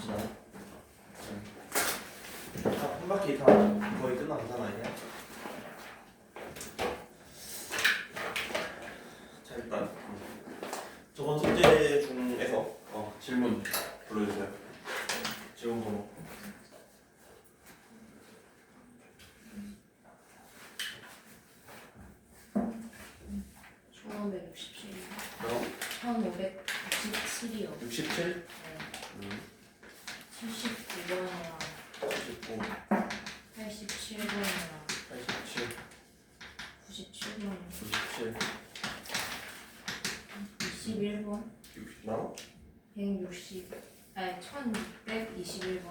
봅시다. 한 바퀴 다 거의 끝나가잖아 이제. 자 일단 저번 숙제 중에서 질문 불러주세요. 질문 번호. 처음에 67. 그럼 1567이요. 67, 네. 79번이랑 79, 87번이랑 87, 97번, 97, 21번, 60 나와? 160, 아니 1621번,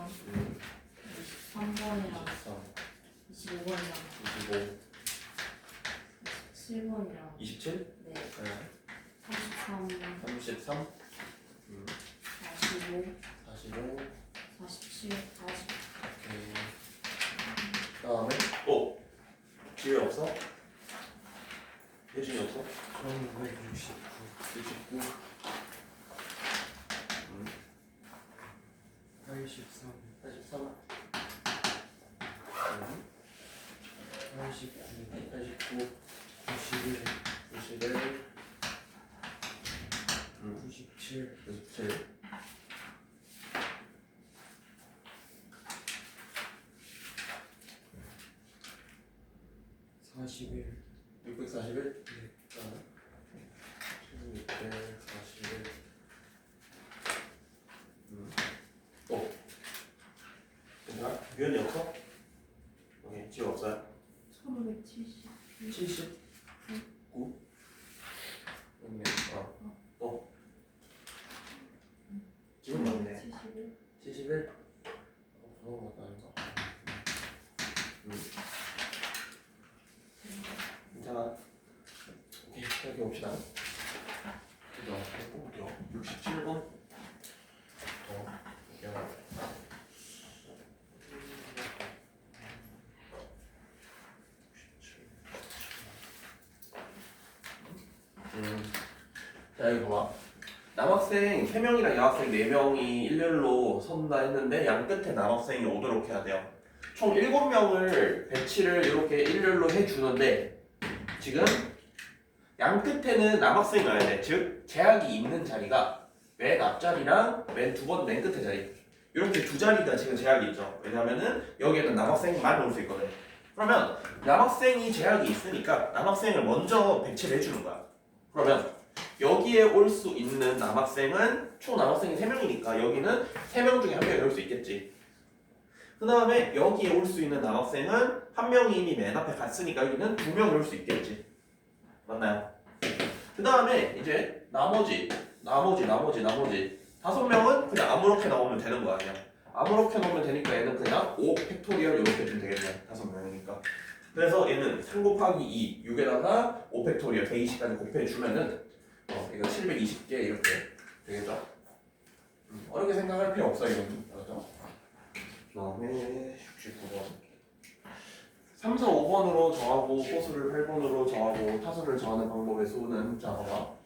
23번이랑 23, 25번이랑 25, 27번이랑 27, 네, 네. 33, 33, 45, 45, 47, 40. 오케이. 그다음에 기회 없어? 예준이 없어? 1969 69, 83 83, 89 89, 91 91, 97 97, 41 641, 네. 641, 괜찮아? 유연이 없어? 오케이, 지금 없어요? 1570. 70, 9, 있네. 지금 맞네. 71. 71, 번호가 맞다니까. 괜찮아. 오케이, 이렇게 봅시다. 그죠? 뽑을게요. 67번. 볼게요. 자, 여기 봐봐. 남학생 3명이랑 여학생 4명이 일렬로 선다 했는데 양 끝에 남학생이 오도록 해야 돼요. 총 7명을 배치를 이렇게 일렬로 해주는데 지금 양 끝에는 남학생이 와야 돼. 즉 제약이 있는 자리가 맨 앞자리랑 맨 두 번 맨 끝에 자리 이렇게 두 자리가 지금 제약이 있죠. 왜냐면은 여기에는 남학생만 올 수 있거든. 그러면 남학생이 제약이 있으니까 남학생을 먼저 배치를 해주는 거야. 그러면 여기에 올 수 있는 남학생은 총 남학생이 3명이니까 여기는 3명 중에 1명이 올 수 있겠지. 그 다음에 여기에 올 수 있는 남학생은 한 명이 이미 맨 앞에 갔으니까 여기는 2명이 올 수 있겠지. 맞나요? 그 다음에 이제 나머지 5명은 그냥 아무렇게나 오면 되는 거 아니야. 아무렇게나 오면 되니까 얘는 그냥 5 팩토리얼 이렇게 주면 되겠네. 5명이니까. 그래서 얘는 3 곱하기 2 6에다가 5 팩토리얼 120까지 곱해주면은 이거 720개 이렇게 되겠죠? 어렵게 생각할 필요 없어 이건. 그렇죠? 그 다음에 69번 3, 4, 5번으로 정하고 호수를 8번으로 정하고 타수를 정하는 방법의 수는 자 봐봐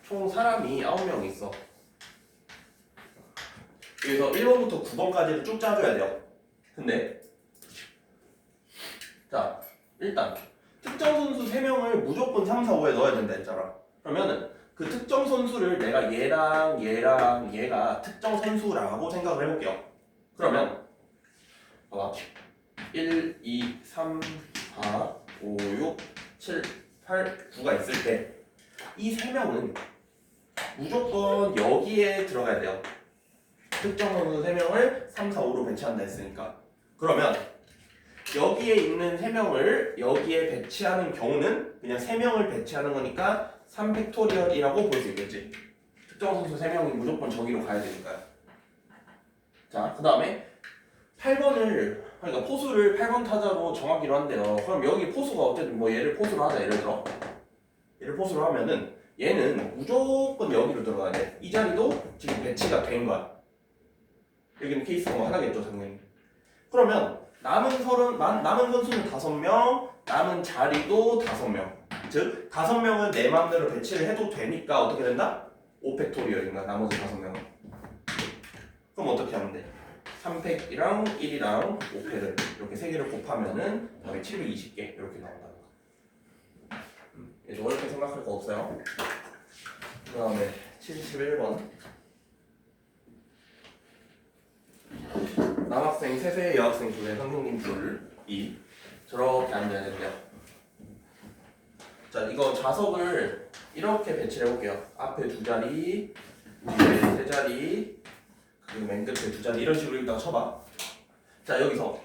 총 사람이 9명 있어. 여기서 1번부터 9번까지를 쭉 짜줘야 돼요. 근데 자 일단 특정 선수 3명을 무조건 3, 4, 5에 넣어야 된다 했잖아. 그러면은 그 특정 선수를 내가 얘랑 얘가 특정 선수라고 생각을 해볼게요. 그러면 봐봐 1, 2, 3, 4, 5, 6, 7, 8, 9가 있을 때 이 3명은 무조건 여기에 들어가야 돼요. 특정 선수 3명을 3, 4, 5로 배치한다 했으니까. 그러면 여기에 있는 3명을 여기에 배치하는 경우는 그냥 3명을 배치하는 거니까 3팩토리얼이라고 볼 수 있겠지. 특정 선수 3명이 무조건 저기로 가야 되니까요. 자, 그 다음에 8번을 그러니까 포수를 8번 타자로 정하기로 한대요. 그럼 여기 포수가 어쨌든 얘를 포수로 하자. 얘를 포수로 하면은 얘는 무조건 여기로 들어가야 돼. 이 자리도 지금 배치가 된 거야. 여기는 케이스가 하나겠죠, 당연히. 그러면 남은 선수는 5명, 남은 자리도 5명. 즉 5명은 내 마음대로 배치를 해도 되니까 어떻게 된다? 5팩토리얼인가 나머지 5명은. 그럼 어떻게 하면 돼? 3팩이랑 1이랑 5팩을 이렇게 3개를 곱하면은 답이 720개 이렇게 나온다는 거. 이제 어렵게 생각할 거 없어요. 그 다음에 71번. 남학생 3세, 여학생 2세, 선생님 둘이 저렇게 앉아야 된대요. 자, 이거 좌석을 이렇게 배치를 해볼게요. 앞에 2자리, 뒤에 3자리, 그리고 맨 끝에 2자리 이런 식으로 일단 쳐봐. 자, 여기서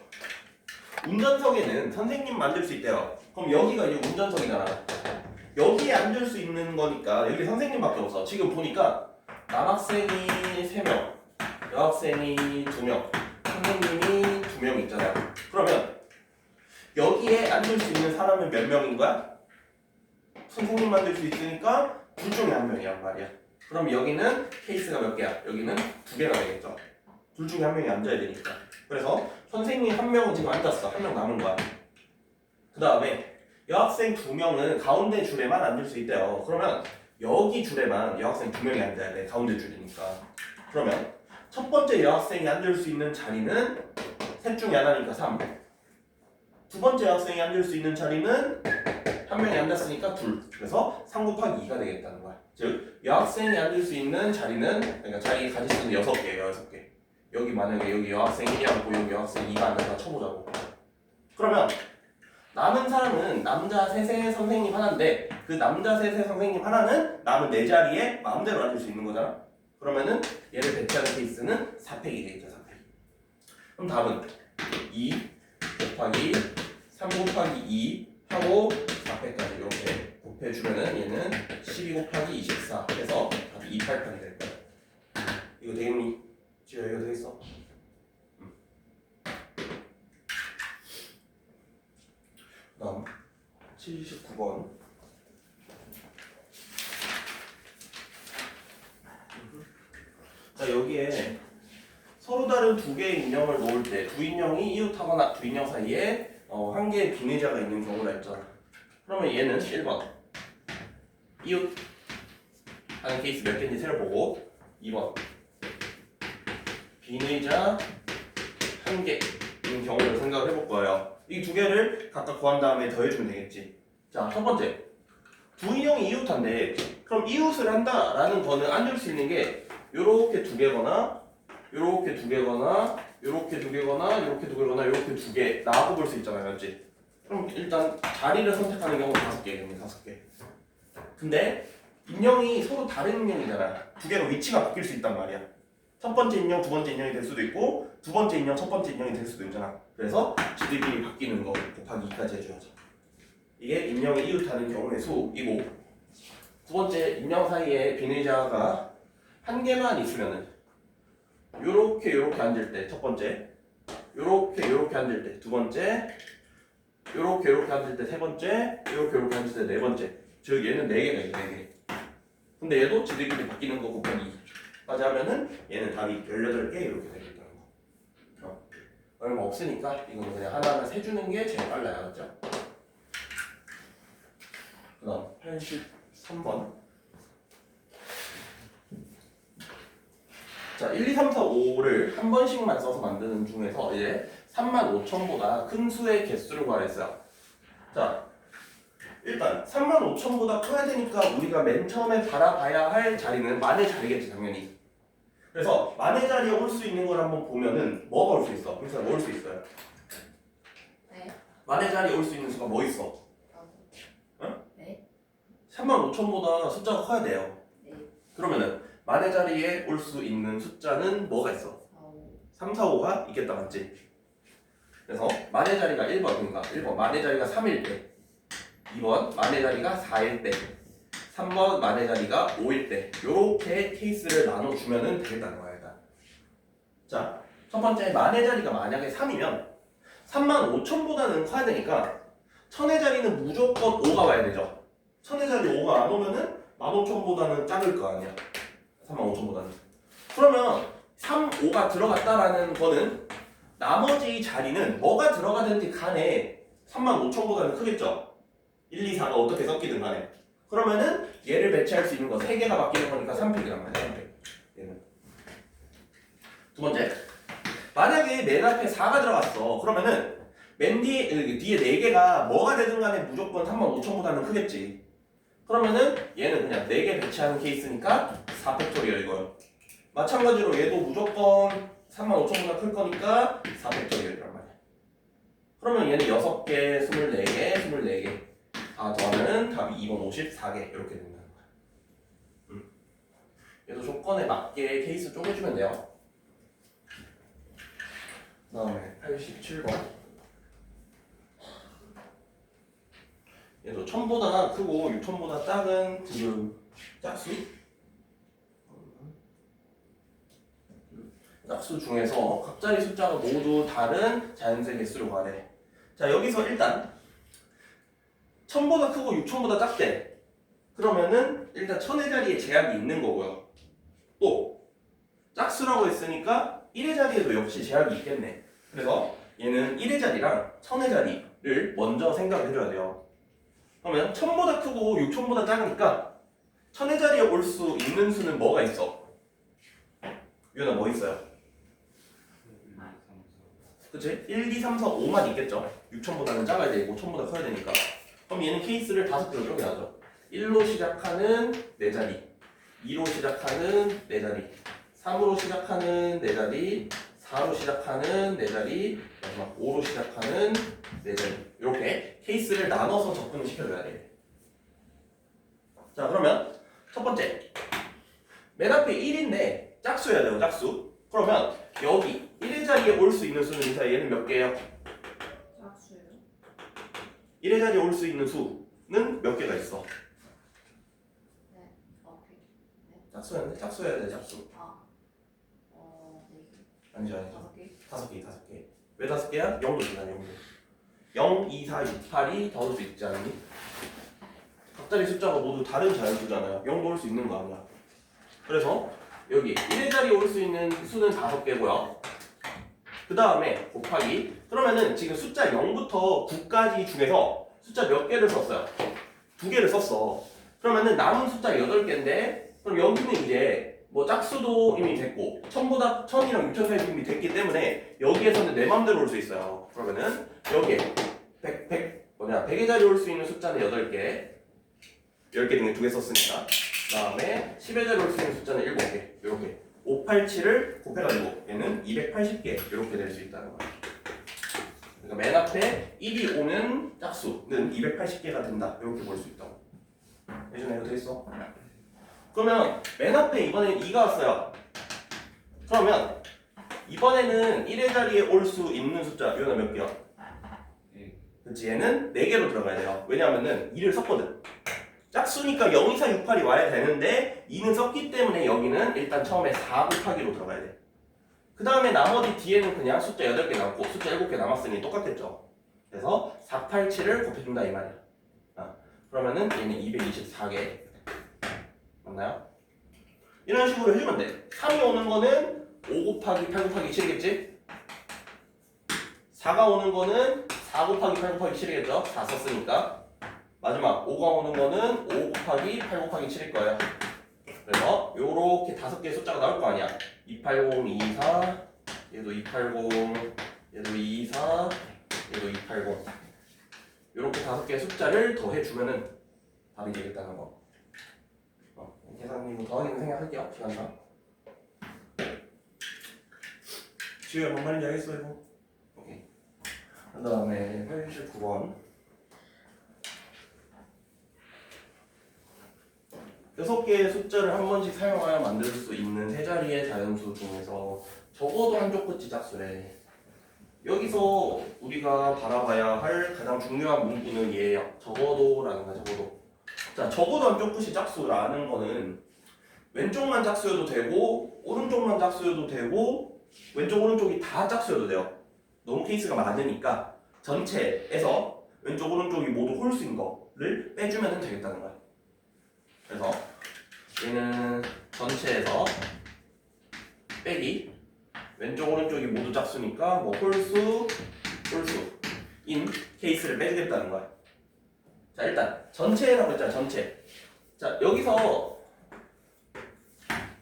운전석에는 선생님 앉을 수 있대요. 그럼 여기가 이제 운전석이잖아. 여기에 앉을 수 있는 거니까 여기 선생님밖에 없어. 지금 보니까 남학생이 3명, 여학생이 2명, 선생님이 2명 있잖아요. 그러면 여기에 앉을 수 있는 사람은 몇 명인 거야? 선생님 만들 수 있으니까 둘 중에 한 명이란 말이야. 그럼 여기는 케이스가 몇 개야? 여기는 2개가 되겠죠. 둘 중에 한 명이 앉아야 되니까. 그래서 선생님 한 명은 지금 앉았어. 한 명 남은 거야. 그 다음에 여학생 2명은 가운데 줄에만 앉을 수 있대요. 그러면 여기 줄에만 여학생 2명이 앉아야 돼. 가운데 줄이니까. 그러면 첫 번째 여학생이 앉을 수 있는 자리는 셋 중에 하나니까 3. 두 번째 여학생이 앉을 수 있는 자리는 한 명이 앉았으니까 2. 그래서 3 곱하기 2가 되겠다는 거야. 즉 여학생이 앉을 수 있는 자리는 그러니까 자기 가질 수 있는 6개예요. 6개. 여기 만약에 여기 여학생 1이 앉고 여기 여학생 2가 앉아서 쳐보자고. 그러면 남은 사람은 남자 셋의 선생님 하나인데 그 남자 셋의 선생님 하나는 남은 4자리에 마음대로 앉을 수 있는 거잖아. 그러면은 얘를 배치하는 케이스는 4팩이 되겠죠. 4팩. 그럼 답은 2 곱하기 3 곱하기 2 하고 4팩까지 이렇게 곱해주면은 얘는 12 곱하기 24 해서 답이 288이 될 거야. 이거 되겠니? 지효 이거 되겠어? 다음 79번. 자, 여기에 서로 다른 2개의 인형을 놓을 때 두 인형이 이웃하거나 두 인형 사이에 한 개의 비내자가 있는 경우가 있잖아. 그러면 얘는 1번 이웃 하는 케이스 몇 개인지 세어보고 2번 비내자 1개인 경우를 생각을 해볼 거예요. 이 2개를 각각 구한 다음에 더해주면 되겠지. 자, 첫 번째 두 인형이 이웃한데 그럼 이웃을 한다라는 거는 앉을 수 있는 게 요렇게 2개거나 요렇게 2개거나 요렇게 2개거나 요렇게 2개거나 요렇게 2개라고 볼 수 있잖아요. 맞지? 그럼 일단 자리를 선택하는 경우는 5개, 5개. 근데 인형이 서로 다른 인형이잖아. 2개로 위치가 바뀔 수 있단 말이야. 첫 번째 인형, 두 번째 인형이 될 수도 있고 두 번째 인형, 첫 번째 인형이 될 수도 있잖아. 그래서 지들끼리 바뀌는 거 곱하기 2까지 해줘야죠. 이게 인형이 이웃하는 경우의 수이고 두 번째 인형 사이에 비내자가 1개만 있으면은 요렇게 요렇게 앉을 때 첫 번째, 요렇게 요렇게 앉을 때 두 번째, 요렇게 요렇게 앉을 때 세 번째, 요렇게 요렇게 앉을 때 네 번째. 즉 얘는 4개가 있네. 4개. 근데 얘도 지들끼리 바뀌는 거 곱하기 2까지 하면은 얘는 답이 18개 이렇게 되겠다는 거. 얼마 없으니까 이거는 그냥 하나하나 세주는 게 제일 빨라요. 맞죠? 그 다음 83번. 자, 1, 2, 3, 4, 5를 한 번씩만 써서 만드는 중에서 이제 35,000보다 큰 수의 개수를 구하랬어요. 자, 일단 35,000보다 커야 되니까 우리가 맨 처음에 바라봐야 할 자리는 만의 자리겠지, 당연히. 그래서 만의 자리에 올 수 있는 걸 한번 보면은 뭐가 올 수 있어? 그래서 뭐 올 수 있어요? 네. 만의 자리에 올 수 있는 수가 뭐 있어? 네. 35,000보다 숫자가 커야 돼요. 네. 그러면은 만의 자리에 올 수 있는 숫자는 뭐가 있어? 3, 4, 5가 있겠다, 맞지? 그래서 만의 자리가 1번, 그러니까 1번 만의 자리가 3일 때 2번 만의 자리가 4일 때 3번 만의 자리가 5일 때 요렇게 케이스를 나눠주면 되겠다는 거야. 일단 자, 첫 번째 만의 자리가 만약에 3이면 35,000보다는 커야 되니까 1000의 자리는 무조건 5가 와야 되죠. 1000의 자리 5가 안 오면은 15,000보다는 작을 거 아니야. 35,000보다는. 그러면 3, 5가 들어갔다라는 거는 나머지 자리는 뭐가 들어가든지 간에 35,000보다는 크겠죠. 1, 2, 4가 어떻게 섞이든 간에. 그러면은 얘를 배치할 수 있는 거 3개가 바뀌는 거니까 3팩이란 말이야. 3팩. 얘는. 두 번째. 만약에 맨 앞에 4가 들어갔어. 그러면은 맨 뒤에 4개가 뭐가 되든 간에 무조건 35,000보다는 크겠지. 그러면은 얘는 그냥 4개 배치하는 케이스니까 4팩토리얼 이거요. 마찬가지로 얘도 무조건 35,000보다 클 거니까 4팩토리얼이란 말이야. 그러면 얘는 6개, 24개, 24개 다 더하면 답이 2번 54개 이렇게 된다는 거야. 얘도 조건에 맞게 케이스 쪼개주면 돼요. 그 다음에 87번. 얘도 1000보다 크고 6000보다 작은 지금 짝수? 짝수 중에서 각자의 숫자가 모두 다른 자연수의 개수로 가래. 자, 여기서 일단 1000보다 크고 6000보다 작대. 그러면은 일단 1000의 자리에 제약이 있는 거고요. 또 짝수라고 했으니까 1의 자리에도 역시 제약이 있겠네. 그래서 얘는 1의 자리랑 1000의 자리를 먼저 생각을 해줘야 돼요. 그러면 1000보다 크고 6000보다 작으니까 1000의 자리에 올 수 있는 수는 뭐가 있어? 유연아 뭐 있어요? 그치? 1, 2, 3, 4, 5만 있겠죠? 6000보다는 작아야 되고 1000보다 커야 되니까. 그럼 얘는 케이스를 5개로 쪼개야죠. 1로 시작하는 4자리, 2로 시작하는 4자리, 3으로 시작하는 4자리, 4로 시작하는 4자리, 마지막 5로 시작하는 4자리. 이렇게 케이스를 나눠서 접근을 시켜줘야 돼. 자, 그러면 첫 번째. 맨 앞에 1인데 짝수여야 돼요, 짝수. 그러면 여기 1의 자리에 올 수 있는 수는 인사 얘는 몇 개예요? 짝수요? 1의 자리에 올 수 있는 수는 몇 개가 있어? 네. 오케이. 짝수였는데? 짝수여야 돼, 짝수. 네 개. 아니죠, 아니죠. 5개. 5개, 5개. 왜 5개야? 0도 있잖아, 0도. 0, 2, 4, 6, 8이 더올 수 있지 않니? 각자의 숫자가 모두 다른 자연수잖아요. 0도 올 수 있는 거 아니야. 그래서 여기 1의 자리에 올 수 있는 수는 5개고요. 그 다음에 곱하기. 그러면은 지금 숫자 0부터 9까지 중에서 숫자 몇 개를 썼어요? 2개를 썼어. 그러면은 남은 숫자 8개인데 그럼 여기는 이제 뭐 짝수도 이미 됐고 1000보다 1000이랑 6000 사이도 이미 됐기 때문에 여기에서는 내 맘대로 올 수 있어요. 그러면은 여기에 100의 자리에 올 수 있는 숫자는 8개 10개 중에 2개 썼으니까 그 다음에 10의 자리에 올 수 있는 숫자는 7개 이렇게 587을 곱해가지고 얘는 280개 이렇게 될 수 있다는 거야. 그러니까 맨 앞에 1이 오는 짝수는 280개가 된다 이렇게 볼 수 있다고. 예전에 이거 됐어? 그러면 맨 앞에 이번엔 2가 왔어요. 그러면 이번에는 1의 자리에 올 수 있는 숫자 유연아 몇 개야? 그치, 얘는 4개로 들어가야 돼요. 왜냐하면은 2를 썼거든. 짝수니까 0, 2, 4, 6, 8이 와야 되는데 2는 썼기 때문에 여기는 일단 처음에 4 곱하기로 들어가야 돼. 그 다음에 나머지 뒤에는 그냥 숫자 8개 남고 숫자 7개 남았으니 똑같겠죠. 그래서 487을 곱해준다 이 말이야. 그러면은 얘는 224개 맞나요? 이런 식으로 해주면 돼. 3이 오는 거는 5 곱하기 8 곱하기 7이겠지? 4가 오는 거는 4 곱하기 8 곱하기 7이겠죠? 4 썼으니까. 마지막 5가 오는 거는 5 곱하기 8 곱하기 7일 거예요. 그래서 요렇게 5개의 숫자가 나올 거 아니야. 280, 224, 얘도 280, 얘도 224, 얘도 280. 요렇게 5개의 숫자를 더해주면은 답이 되겠다는 거. 계산님 더하기는 생각할게요. 시간상. 지우야 뭔 말인지 알겠어 이거? 오케이. 그 다음에 89번. 6개의 숫자를 한 번씩 사용하여 만들 수 있는 세 자리의 자연수 중에서 적어도 한쪽 끝이 짝수래. 여기서 우리가 바라봐야 할 가장 중요한 문구는 얘예요. 적어도라는 거야, 적어도. 자, 적어도 한쪽 끝이 짝수라는 거는 왼쪽만 짝수여도 되고 오른쪽만 짝수여도 되고 왼쪽 오른쪽이 다 짝수여도 돼요. 너무 케이스가 많으니까 전체에서 왼쪽 오른쪽이 모두 홀수인 거를 빼주면 되겠다는 거야. 그래서 얘는 전체에서 빼기 왼쪽 오른쪽이 모두 짝수니까 뭐 홀수인 케이스를 빼주겠다는 거야. 자 일단 전체라고 했잖아. 전체. 자 여기서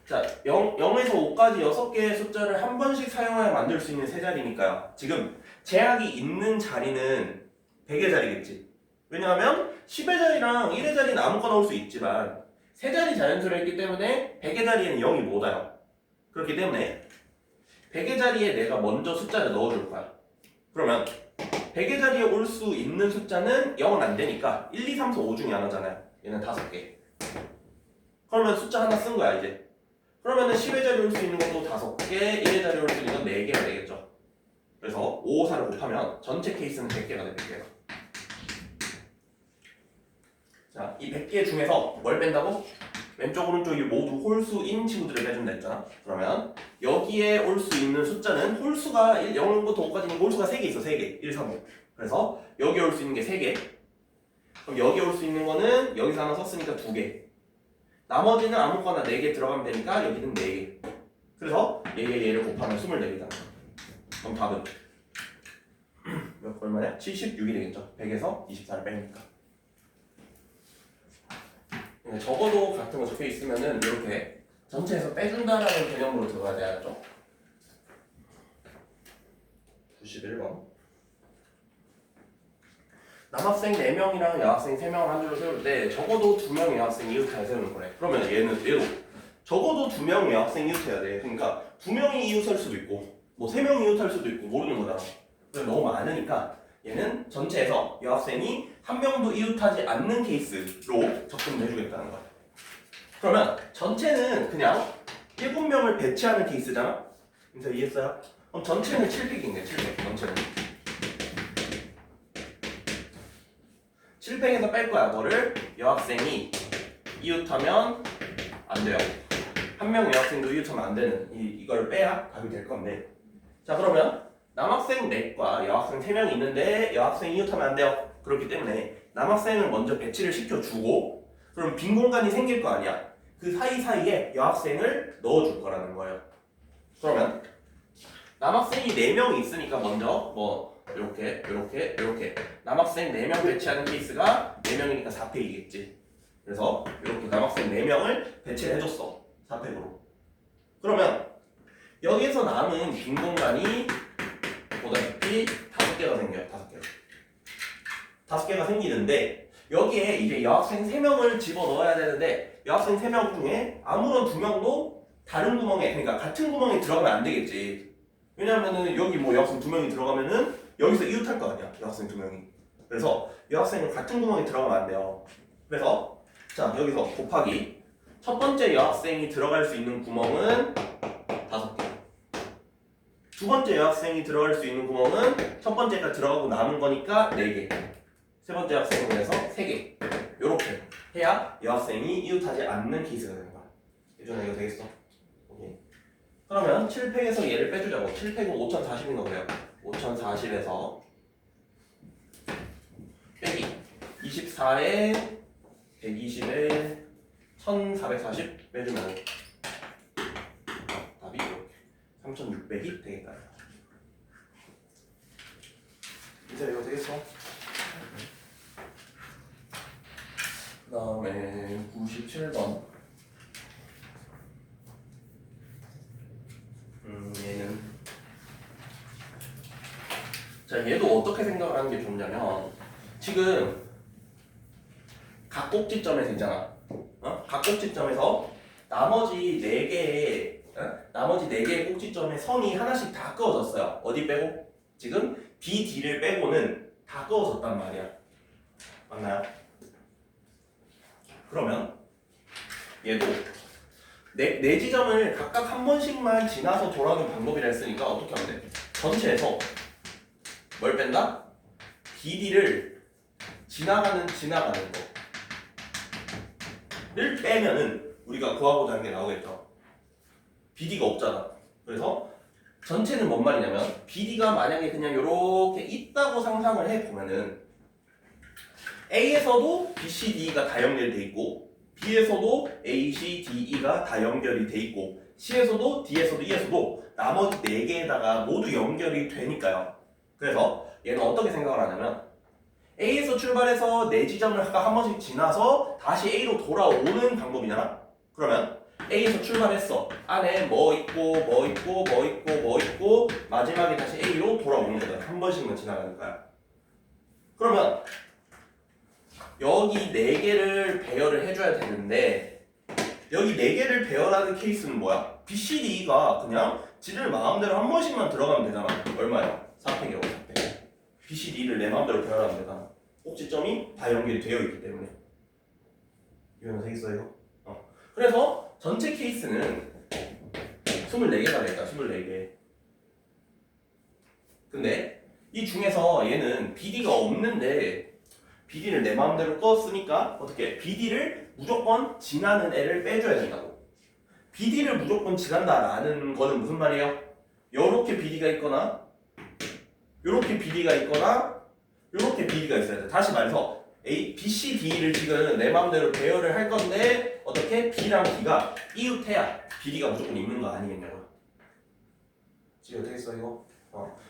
자 0에서 5까지 6개의 숫자를 한 번씩 사용하여 만들 수 있는 세 자리니까요. 지금 제약이 있는 자리는 100의 자리겠지. 왜냐하면 10의 자리랑 1의 자리는 아무거나 올 수 있지만 세 자리 자연수를 했기 때문에 100의 자리에는 0이 못 와요. 그렇기 때문에 100의 자리에 내가 먼저 숫자를 넣어줄 거야. 그러면 100의 자리에 올 수 있는 숫자는 0은 안 되니까 1, 2, 3, 4, 5 중에 하나잖아요. 얘는 5개. 그러면 숫자 하나 쓴 거야 이제. 그러면은 10의 자리에 올 수 있는 것도 5개, 1의 자리에 올 수 있는 건 4개가 되겠죠. 그래서 5, 5, 4를 곱하면 전체 케이스는 100개가 돼. 100개가. 자, 이 100개 중에서 뭘 뺀다고? 왼쪽 오른쪽이 모두 홀수인 친구들을 빼준다 했잖아. 그러면 여기에 올 수 있는 숫자는 홀수가 0부터 5까지 있는 홀수가 3개 있어. 3개. 1, 3, 5. 그래서 여기 올 수 있는 게 3개. 그럼 여기 올 수 있는 거는 여기서 하나 썼으니까 2개. 나머지는 아무거나 4개 들어가면 되니까 여기는 4개. 그래서 얘를 곱하면 24개잖아. 그럼 답은 얼마냐? 76이 되겠죠. 100에서 24를 빼니까. 적어도 같은 거 적혀 있으면은 이렇게 전체에서 빼준다라는 개념으로 들어가야 돼야죠. 91번. 남학생 4명이랑 여학생 3명을 한 줄로 세울 때 적어도 2명의 여학생이 이웃을 세우는 거래. 그러면 얘도 적어도 2명의 여학생이 이웃해야 돼. 그러니까 2명이 이웃할 수도 있고 뭐 3명이 이웃할 수도 있고 모르는 거잖아. 그래서 너무 많으니까 얘는 전체에서 여학생이 한 명도 이웃하지 않는 케이스로 접근을 해주겠다는 거야. 그러면 전체는 그냥 7명을 배치하는 케이스잖아? 그래서 이해했어요? 그럼 전체는 7팩인데 7팩 전체는 7팩에서 뺄 거야. 너를 여학생이 이웃하면 안 돼요. 한 명의 여학생도 이웃하면 안 되는 이걸 빼야 답이 될 건데. 자 그러면 남학생 4과 여학생 3명이 있는데 여학생이 이웃하면 안 돼요. 그렇기 때문에 남학생을 먼저 배치를 시켜주고 그럼 빈 공간이 생길 거 아니야. 그 사이사이에 여학생을 넣어줄 거라는 거예요. 그러면 남학생이 4명이 있으니까 먼저 뭐 이렇게 남학생 4명 배치하는 케이스가 4명이니까 4팩이겠지. 그래서 이렇게 남학생 4명을 배치를 해줬어. 4팩으로. 그러면 여기에서 남은 빈 공간이 보다시피 5개가 생겨요. 5개가 생기는데 여기에 이제 여학생 3명을 집어넣어야 되는데 여학생 3명 중에 아무런 2명도 다른 구멍에 그러니까 같은 구멍에 들어가면 안 되겠지. 왜냐면은 여기 뭐 여학생 2명이 들어가면은 여기서 이웃할 거 아니야. 여학생 2명이. 그래서 여학생은 같은 구멍에 들어가면 안 돼요. 그래서 자 여기서 곱하기 첫 번째 여학생이 들어갈 수 있는 구멍은 5개. 두 번째 여학생이 들어갈 수 있는 구멍은 첫 번째가 들어가고 남은 거니까 4개. 세 번째 학생은 그래서 3개. 요렇게 해야 여학생이 이웃하지 않는 케이스가 되는 거야. 예전에 이거 되겠어? 오케이. 그러면 7팩에서 얘를 빼주자고. 7팩은 5040인 거 그래요. 5040에서 빼기 24에 120에 1440 빼주면 답이 이렇게 3600이 되겠다. 이제 이거 되겠어? 그 다음에 97번. 얘는 자 얘도 어떻게 생각을 하는 게 좋냐면 지금 각 꼭지점에서 있잖아. 각 꼭지점에서 나머지 4개의 꼭지점의 선이 하나씩 다 그어졌어요. 어디 빼고? 지금 B, D를 빼고는 다 그어졌단 말이야. 맞나요? 그러면 얘도 네 지점을 각각 한 번씩만 지나서 돌아오는 방법이라 했으니까 어떻게 하면 돼? 전체에서 뭘 뺀다? BD를 지나가는 거를 빼면은 우리가 구하고자 하는 게 나오겠죠. BD가 없잖아. 그래서 전체는 뭔 말이냐면 BD가 만약에 그냥 이렇게 있다고 상상을 해보면은 A에서도 B, C, D가 다 연결돼 있고 B에서도 A, C, D, E가 다 연결이 돼 있고 C에서도 D에서도 E에서도 나머지 4개에다가 모두 연결이 되니까요. 그래서 얘는 어떻게 생각을 하냐면 A에서 출발해서 네 지점을 각각 한 번씩 지나서 다시 A로 돌아오는 방법이잖아. 그러면 A에서 출발했어. 안에 뭐 있고 뭐 있고 뭐 있고 뭐 있고 마지막에 다시 A로 돌아오는 거다. 한 번씩만 지나가는 거야. 그러면 여기 네 개를 배열을 해줘야 되는데 여기 네 개를 배열하는 케이스는 뭐야? BCD가 그냥 지를 마음대로 한 번씩만 들어가면 되잖아. 얼마야? 4팩이라고 4팩. BCD를 내 마음대로 배열하면 되잖아. 꼭지점이 다 연결이 되어 있기 때문에. 이거는 되겠어요? 그래서 전체 케이스는 24개가 되겠다. 24개. 근데 이 중에서 얘는 BD가 없는데 BD를 내 마음대로 껐으니까 어떻게? BD를 무조건 지나는 애를 빼줘야 된다고. BD를 무조건 지난다라는 거는 무슨 말이에요? 요렇게 BD가 있거나 요렇게 BD가 있거나 요렇게 BD가 있어야 돼. 다시 말해서 A, B, C, D를 지금 내 마음대로 배열을 할 건데 어떻게? B랑 D가 이웃해야 BD가 무조건 있는 거 아니겠냐고요. 지금 되겠어 이거?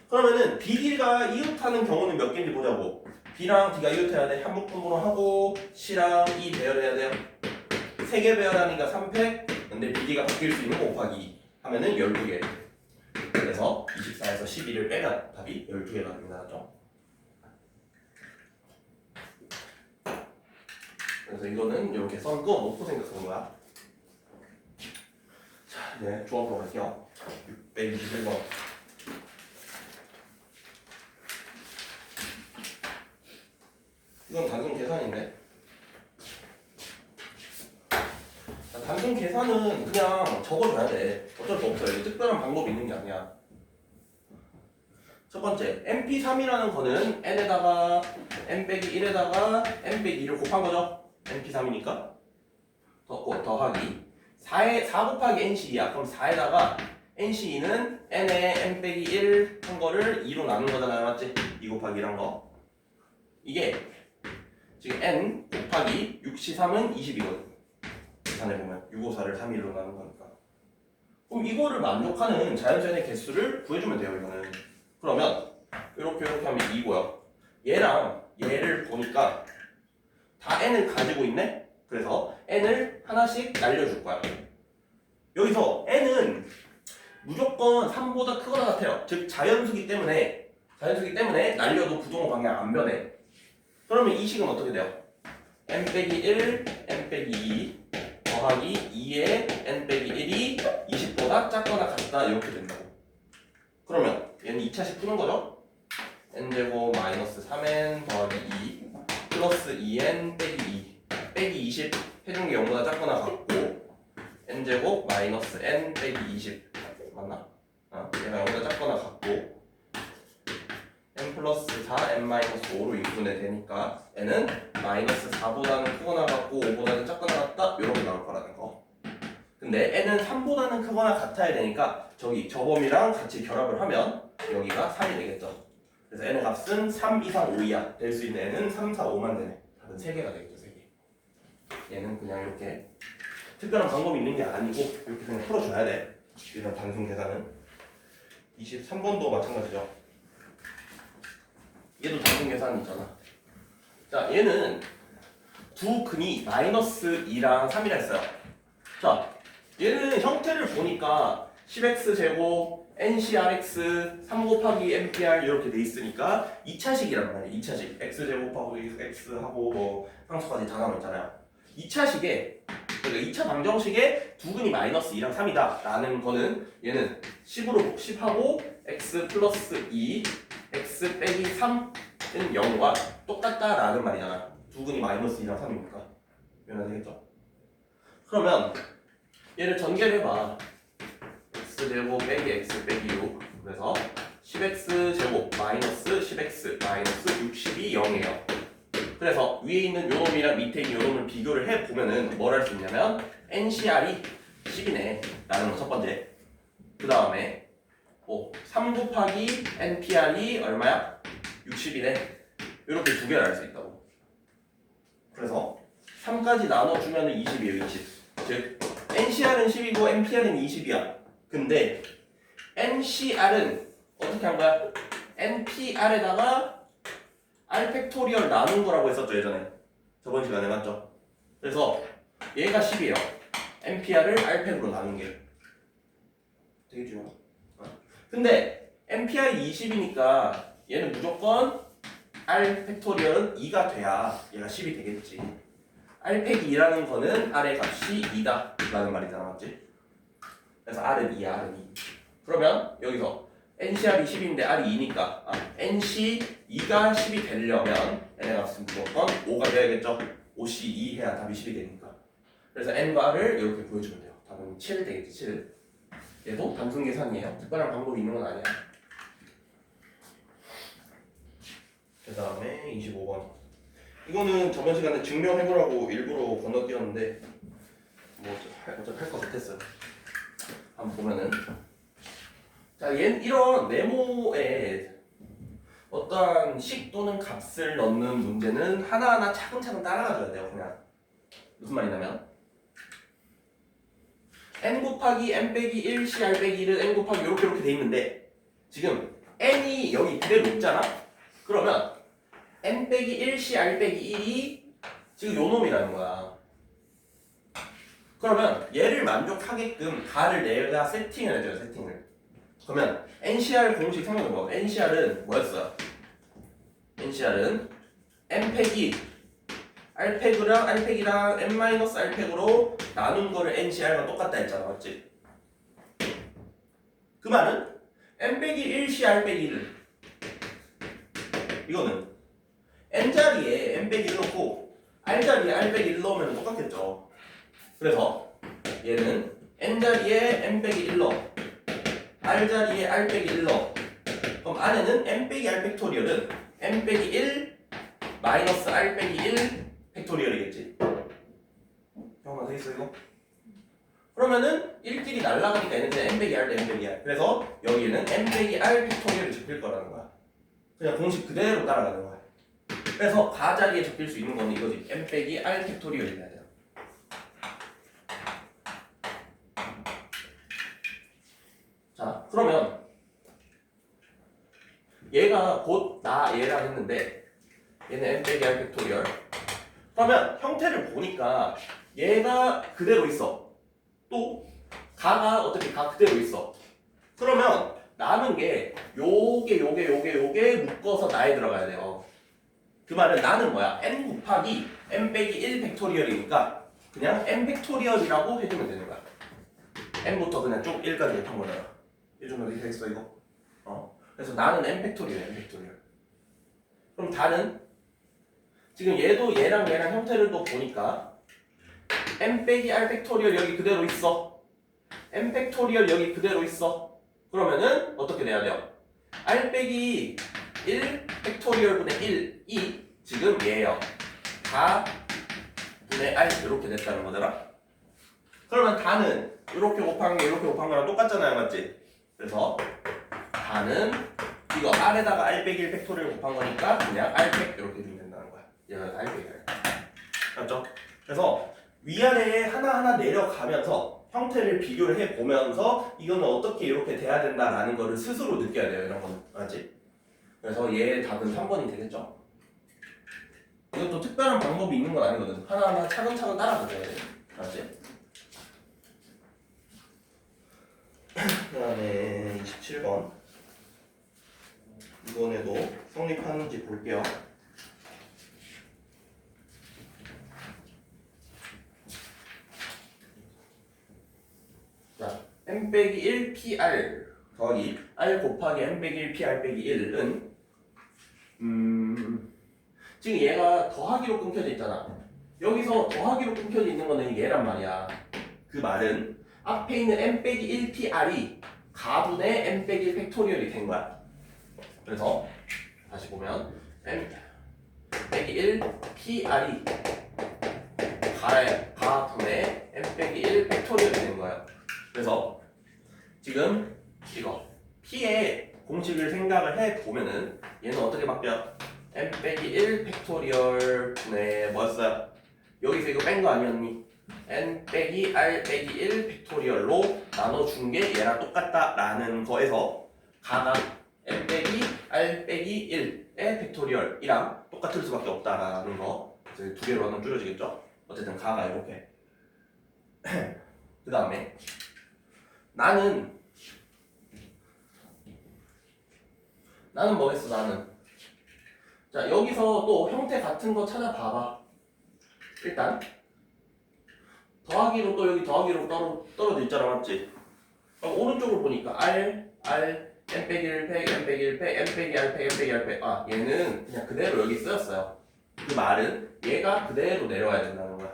그러면은 BD가 이웃하는 경우는 몇 개인지 보자고. B랑 D가 이웃해야 돼. 한 묶음으로 하고 C랑 E 배열해야 돼요. 3개 배열하니까 3팩. 근데 BD가 바뀔 수 있는 거 곱하기 2 하면은 12개. 그래서 24에서 12를 빼면 답이 12개가 됩니다. 맞죠? 그래서 이거는 이렇게 선 그어놓고 생각하는 거야. 자, 이제 조합으로 갈게요. 621번. 이건 단순 계산인데. 자, 단순 계산은 그냥 적어줘야 돼. 어쩔 수 없어요. 특별한 방법이 있는 게 아니야. 첫 번째, MP3이라는 거는 n에다가 n-1에다가 n-2를 곱한 거죠. MP3이니까 더하기 4 곱하기 NC2야. 그럼 4에다가 NC2는 n에 n-1 한 거를 2로 나눈 거잖아요. 맞지? 2 곱하기 1한 거. 이게 지금 n 곱하기 6C3은 20이거든. 계산해보면 654를 3일로 나눈 거니까. 그럼 이거를 만족하는 자연수의 개수를 구해주면 돼요. 이거는. 그러면 이렇게 하면 2고요. 얘랑 얘를 보니까 다 n을 가지고 있네? 그래서 n을 하나씩 날려줄 거야. 여기서 n은 무조건 3보다 크거나 같아요. 즉 자연수기 때문에 날려도 부동호 방향 안 변해. 그러면 이 식은 어떻게 돼요? n-1, n-2 더하기 2에 n-1이 20보다 작거나 같다 이렇게 된다고. 그러면 얘는 2차식 푸는 거죠? n제곱 마이너스 3n 더하기 2 플러스 2n 빼기 2 빼기 20 해준 게 0보다 작거나 같고 n제곱 마이너스 n 빼기 20 맞나? 얘가 0보다 작거나 같고 n 플러스 4 n 마이너스 5로 인분해 되니까 n은 마이너스 4보다는 크거나 같고 5보다는 작거나 같다 이렇게 나올 거라는 거. 근데 n은 3보다는 크거나 같아야 되니까 저기 저 범위랑 같이 결합을 하면 여기가 3이 되겠죠. 그래서 n의 값은 3 이상 5이야. 될 수 있는 n은 3, 4, 5만 되네. 답은 3개가 되겠죠. 3개. 얘는 그냥 이렇게 특별한 방법이 있는 게 아니고 이렇게 그냥 풀어줘야 돼. 이런 단순 계산은. 23번도 마찬가지죠. 얘도 단순 계산이 있잖아. 자, 얘는 두 근이 마이너스 2랑 3이라 했어요. 자, 얘는 형태를 보니까 10x 제곱 NCRX 3 곱하기 NPR 이렇게 돼 있으니까 2차식이란 말이에요. 2차식. x 제곱하고 x하고 뭐 상수까지 다 나와있잖아요. 2차식에 그러니까 2차 방정식에 두 근이 마이너스 2랑 3이다 라는 거는 얘는 10으로 복습하고 x 플러스 2 x 빼기 3은 0과 똑같다 라는 말이잖아. 두 근이 마이너스 2랑 3이니까 이해가 되겠죠? 그러면 얘를 전개해봐. x제곱 빼기 x 빼기 6 그래서 10x 제곱 마이너스 10x 마이너스 60이 0이에요. 그래서 위에 있는 요놈이랑 밑에 있는 요놈을 비교를 해보면은 뭘 할 수 있냐면 NCR이 10이네 라는 거 첫 번째. 그 다음에 3 곱하기 NPR이 얼마야? 60이네. 이렇게 두 개를 알 수 있다고. 그래서 3까지 나눠주면은 20이에요. 20. 즉 NCR은 10이고 NPR은 20이야. 근데 NCR은 어떻게 한 거야? NPR에다가 R 팩토리얼 나눈 거라고 했었죠 예전에. 저번 시간에 맞죠? 그래서 얘가 10이에요. MPR을 R팩으로 나눈 게 되게 중요하다. 근데 MPR이 20이니까 얘는 무조건 R 팩토리얼은 2가 돼야 얘가 10이 되겠지. R팩이 2라는 거는 R의 값이 2다 라는 말이잖아 맞지? 그래서 R은 2야 R은 2. 그러면 여기서 NCR이 10인데 R이 2니까 NC 2가 10이 되려면 N의 값은 무조건 5가 돼야겠죠? 5C 2 해야 답이 10이 되니까. 그래서 N과 R을 이렇게 보여주면 돼요. 답은 7 되겠지 7. 얘도 단순 계산이에요. 특별한 방법이 있는 건 아니야. 그 다음에 25번. 이거는 저번 시간에 증명해보라고 일부러 건너뛰었는데 뭐 어차피 할 거 같았어요. 한번 보면은 자, 얘는 이런 네모에 어떠한 식 또는 값을 넣는 문제는 하나하나 차근차근 따라가줘야 돼요. 그냥 무슨 말이냐면 n 곱하기 n 빼기 1 c r 빼기 1은 n 곱하기 이렇게 돼 있는데 지금 n이 여기 그대로 있잖아. 그러면 n 빼기 1 c r 빼기 1이 지금 요 놈이라는 거야. 그러면 얘를 만족하게끔 가를 내가 세팅을 해줘요. 세팅을. 그러면 NCR 공식 생각해봐. NCR은 뭐였어요? NCR은 M팩이 R팩이랑 R팩이랑 N-R팩으로 나눈 거를 NCR과 똑같다 했잖아. 맞지? 그 말은 N 빼기 1 CR 빼기 1은 이거는 N자리에 N 빼기 1 넣고 R자리에 R 빼기 1 넣으면 똑같겠죠. 그래서 얘는 N자리에 N 빼기 1 넣어 R자리에 R 빼기 1 넣어. 그럼 안에는 M 빼기 R 팩토리얼은 M 빼기 1 마이너스 R 빼기 1 팩토리얼이겠지. 형아 돼있어 이거? 그러면은 1끼리 날라가니까 얘는 그냥 M 빼기 R 대 M 빼기 R. 그래서 여기는 M 빼기 R 팩토리얼이 적힐 거라는 거야. 그냥 공식 그대로 따라가는 거야. 그래서 가자리에 적힐 수 있는 거는 이거지. M 빼기 R 팩토리얼이 돼야 돼요. 자, 그러면 얘가 곧 나 얘랑 했는데 얘는 n 빼기 r 팩토리얼. 그러면 형태를 보니까 얘가 그대로 있어. 또 가가 어떻게 가 그대로 있어. 그러면 남은 게 요게 묶어서 나에 들어가야 돼요. 그 말은 나는 뭐야? n 곱하기 n 빼기 1 팩토리얼이니까 그냥 n 팩토리얼이라고 해주면 되는 거야. n부터 그냥 쭉 1까지 곱한 거잖아. 해주면 이렇게 되겠어 이거? 그래서 나는 n 팩토리얼, n 팩토리얼. 그럼 다는 지금 얘도 얘랑 형태를 또 보니까 n 빼기 r 팩토리얼 여기 그대로 있어. n 팩토리얼 여기 그대로 있어. 그러면은 어떻게 돼야 돼요? r 빼기 1 팩토리얼 분의 1이 지금 얘예요. 4 분의 r 이렇게 됐다는 거잖아. 그러면 다는 이렇게 곱한 게 이렇게 곱한 거랑 똑같잖아요, 맞지? 그래서 다는 이거 r에다가 r 빼기 1 팩토리얼 곱한 거니까 그냥 r 팩 이렇게 주면 된다는 거야. 얘가 r 빼기 r. 맞죠? 그래서 위아래에 하나하나 내려가면서 형태를 비교를 해보면서 이거는 어떻게 이렇게 돼야 된다라는 거를 스스로 느껴야 돼요. 이런 거는. 맞지? 그래서 얘의 답은 3번이 되겠죠? 이것도 특별한 방법이 있는 건 아니거든. 하나하나 차근차근 따라가줘야 돼. 맞지? 그 다음에 27번. 이번에도 성립하는지 볼게요. 자, m 빼기 1 pr 더하기 r 곱하기 m 빼기 1 pr 빼기 1은 지금 얘가 더하기로 끊겨져 있잖아. 여기서 더하기로 끊겨져 있는 거는 얘란 말이야. 그 말은 앞에 있는 m 빼기 1 pr이 가분의 m 빼기 1 팩토리얼이 된 거야. 그래서 다시 보면 m 빼기 1 pr이 가분의 m 빼기 1 팩토리얼이 된 거야. 그래서 지금 이거 p의 공식을 생각을 해보면은 얘는 어떻게 바뀌어? m 빼기 1 팩토리얼 분의 뭐였어요? 여기서 이거 뺀 거 아니었니? n 빼기 r 빼기 1 팩토리얼로 나눠준 게 얘랑 똑같다라는 거에서 가가 n 빼기 r 빼기 1의 팩토리얼이랑 똑같을 수밖에 없다라는 거. 이제 두 개로 하면 줄여지겠죠? 어쨌든 가가 이렇게. 그 다음에 나는 뭐겠어 나는. 자 여기서 또 형태 같은 거 찾아봐봐. 일단 더하기로 또 여기 더하기로 떨어져 있잖아 맞지? 그럼 오른쪽을 보니까 r n 빼기 1 팩 n 빼기 1 팩 n 빼기 r 팩 n 빼기 r 팩. 아 얘는 그냥 그대로 여기 쓰였어요. 그 말은 얘가 그대로 내려와야 된다는 거야.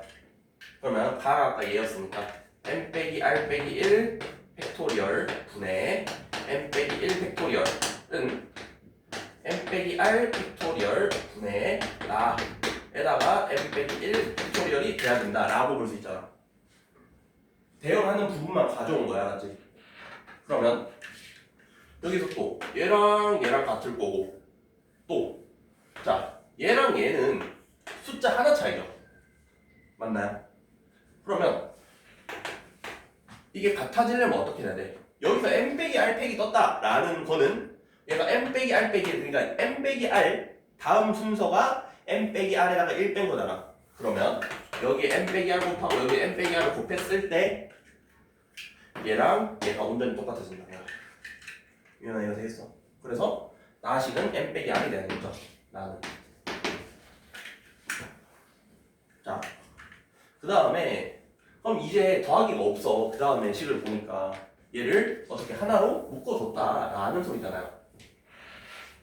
그러면 가가 아까 얘였으니까 n 빼기 r 빼기 1 팩토리얼 분의 n 빼기 1 팩토리얼은 n 빼기 r 팩토리얼 분의 나에다가 n 빼기 1 팩토리얼이 돼야 된다 라고 볼 수 있잖아. 대응하는 부분만 가져온 거야 알았지? 그러면 여기서 또 얘랑 얘랑 같을 거고 또 자 얘랑 얘는 숫자 하나 차이죠. 맞나요? 그러면 이게 같아지려면 어떻게 해야 돼? 여기서 n 빼기 r 팩이 떴다라는 거는 얘가 n 빼기 r 빼기 그러니까 n 빼기 r 다음 순서가 n 빼기 r에다가 1 뺀 거잖아. 그러면 여기 n 빼기 r 곱하고 여기 n 빼기 r을 곱했을 때 얘랑 얘가 온전히 똑같아진다. 유연아 이거 되겠어? 그래서 나식은 n 빼기 r이 되는 거죠. 나는. 자, 그 다음에 그럼 이제 더하기가 없어. 그 다음에 식을 보니까 얘를 어떻게 하나로 묶어줬다라는 소리잖아요.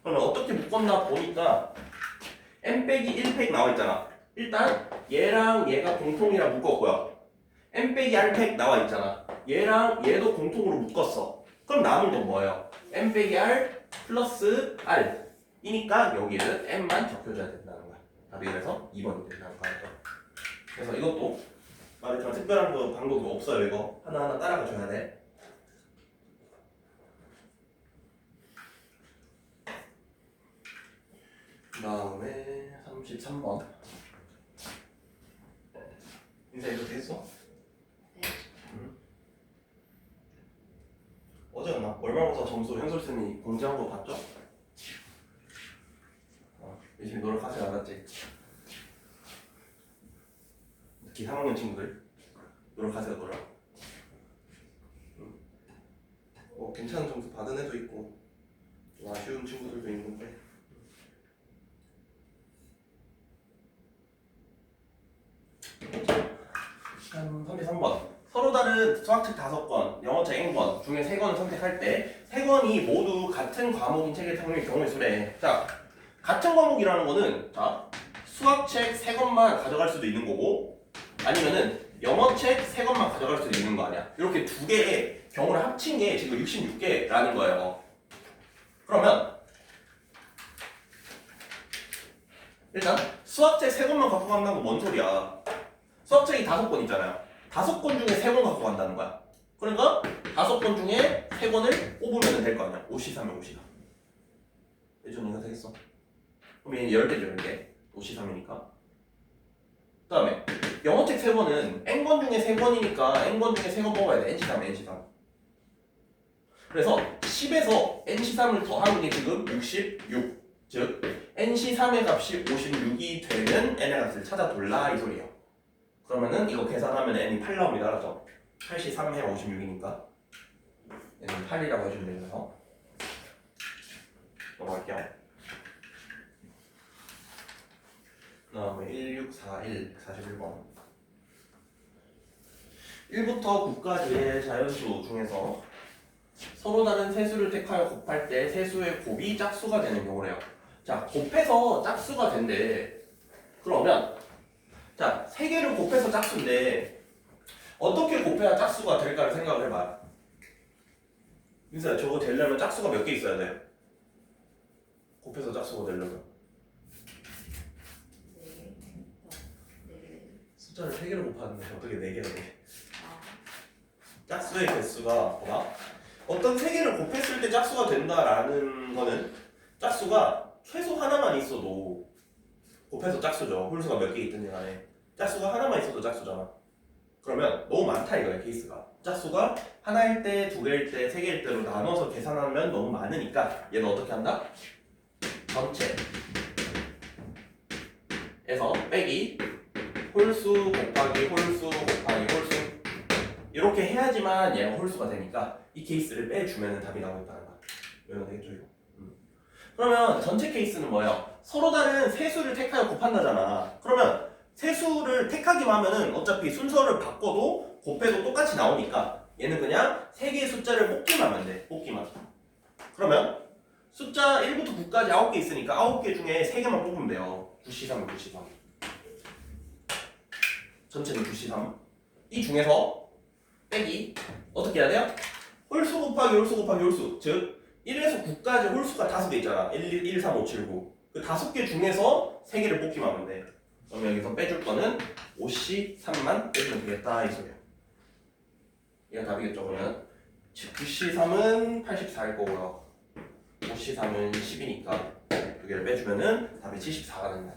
그러면 어떻게 묶었나 보니까 n 빼기 1 팩 나와 있잖아. 일단 얘랑 얘가 공통이라 묶었고요. n 빼기 r 팩 나와 있잖아. 얘랑 얘도 공통으로 묶었어. 그럼 남은 건 뭐예요? n 빼기 r 플러스 r 이니까 여기는 n만 적혀줘야 된다는 거야. 답이 그래서 2번이 된다는 거야. 그래서 이것도 말했지만 특별한 거 방법이 없어요. 이거 하나하나 따라가 줘야 돼. 그 다음에 33번 인사 이거 됐어? 네. 어제였나? 월말고사 점수 현솔쌤이 공지한 거 봤죠? 열심히 노력하세요. 알았지? 특히 3학년 친구들 노력하세요. 노력. 뭐 괜찮은 점수 받은 애도 있고 좀 아쉬운 친구들도 있는데 한 33번 서로 다른 수학책 5권, 영어책 N권 중에 3권을 선택할 때 3권이 모두 같은 과목인 책의 경우의 수래. 자, 같은 과목이라는 거는 자 수학책 3권만 가져갈 수도 있는 거고 아니면은 영어책 3권만 가져갈 수도 있는 거 아니야. 이렇게 두 개의 경우를 합친 게 지금 66개라는 거예요. 그러면 일단 수학책 3권만 갖고 간다는 건 뭔 소리야? 수학책이 5권 있잖아요. 5권 중에 3권 갖고 간다는 거야. 그러니까 5권 중에 3권을 뽑으면 될 거 아니야. 5C3에 5C다. 예전이가 되겠어. 그럼 얘는 10개죠, 10개. 5C3이니까. 그 다음에 영어책 3권은 N권 중에 3권이니까 N권 중에 3권 뽑아야 돼. NC3, NC3. 그래서 10에서 NC3을 더하는 게 지금 66. 즉 NC3의 값이 56이 되는 N의 값을 찾아볼라 이 소리예요. 그러면은 이거 계산하면 N이 8 나옵니다. 알았죠? 8시 3회 56이니까 얘는 8이라고 해주면 되면서 넘어갈게요. 그 다음에 1641 41번 1부터 9까지의 자연수 중에서 서로 다른 세수를 택하여 곱할 때 세수의 곱이 짝수가 되는 경우래요. 자, 곱해서 짝수가 된대. 그러면 자, 3개를 곱해서 짝수인데 어떻게 곱해야 짝수가 될까를 생각을 해봐요. 민서야, 저거 되려면 짝수가 몇 개 있어야 돼? 곱해서 짝수가 되려면 숫자를 3개를 곱하는데 어떻게 4개를 해? 짝수의 개수가 뭐야? 어떤 3개를 곱했을 때 짝수가 된다라는 거는 짝수가 최소 하나만 있어도 곱해서 짝수죠. 홀수가 몇 개 있든지 간에 짝수가 하나만 있어도 짝수잖아. 그러면 너무 많다 이거야 케이스가. 짝수가 하나일 때, 2개일 때, 3개일 때로 나눠서 계산하면 너무 많으니까 얘는 어떻게 한다? 전체 에서 빼기 홀수 곱하기 홀수 곱하기 홀수 이렇게 해야지만 얘가 홀수가 되니까 이 케이스를 빼주면 답이 나오겠다는 거야. 이러면 되겠죠 이거. 그러면 전체 케이스는 뭐예요? 서로 다른 세 수를 택하여 곱한다잖아. 그러면 세 수를 택하기만 하면은 어차피 순서를 바꿔도 곱해도 똑같이 나오니까 얘는 그냥 세 개의 숫자를 뽑기만 하면 돼. 뽑기만. 그러면 숫자 1부터 9까지 9개 있으니까 9개 중에 3개만 뽑으면 돼요. 9C3, 9C3. 전체는 9C3. 이 중에서 빼기 어떻게 해야 돼요? 홀수 곱하기 홀수 곱하기 홀수. 즉 1에서 9까지 홀수가 5개 있잖아. 1, 3, 5, 7, 9. 그 5개 중에서 3개를 뽑기만 하면 돼. 그럼 여기서 빼줄 거는 5C3만 빼주면 되겠다 이 소리야. 얘가 답이겠죠. 그러면 9C3은 84일 거고요. 5C3은 10이니까 두 개를 빼주면은 답이 74가 된다.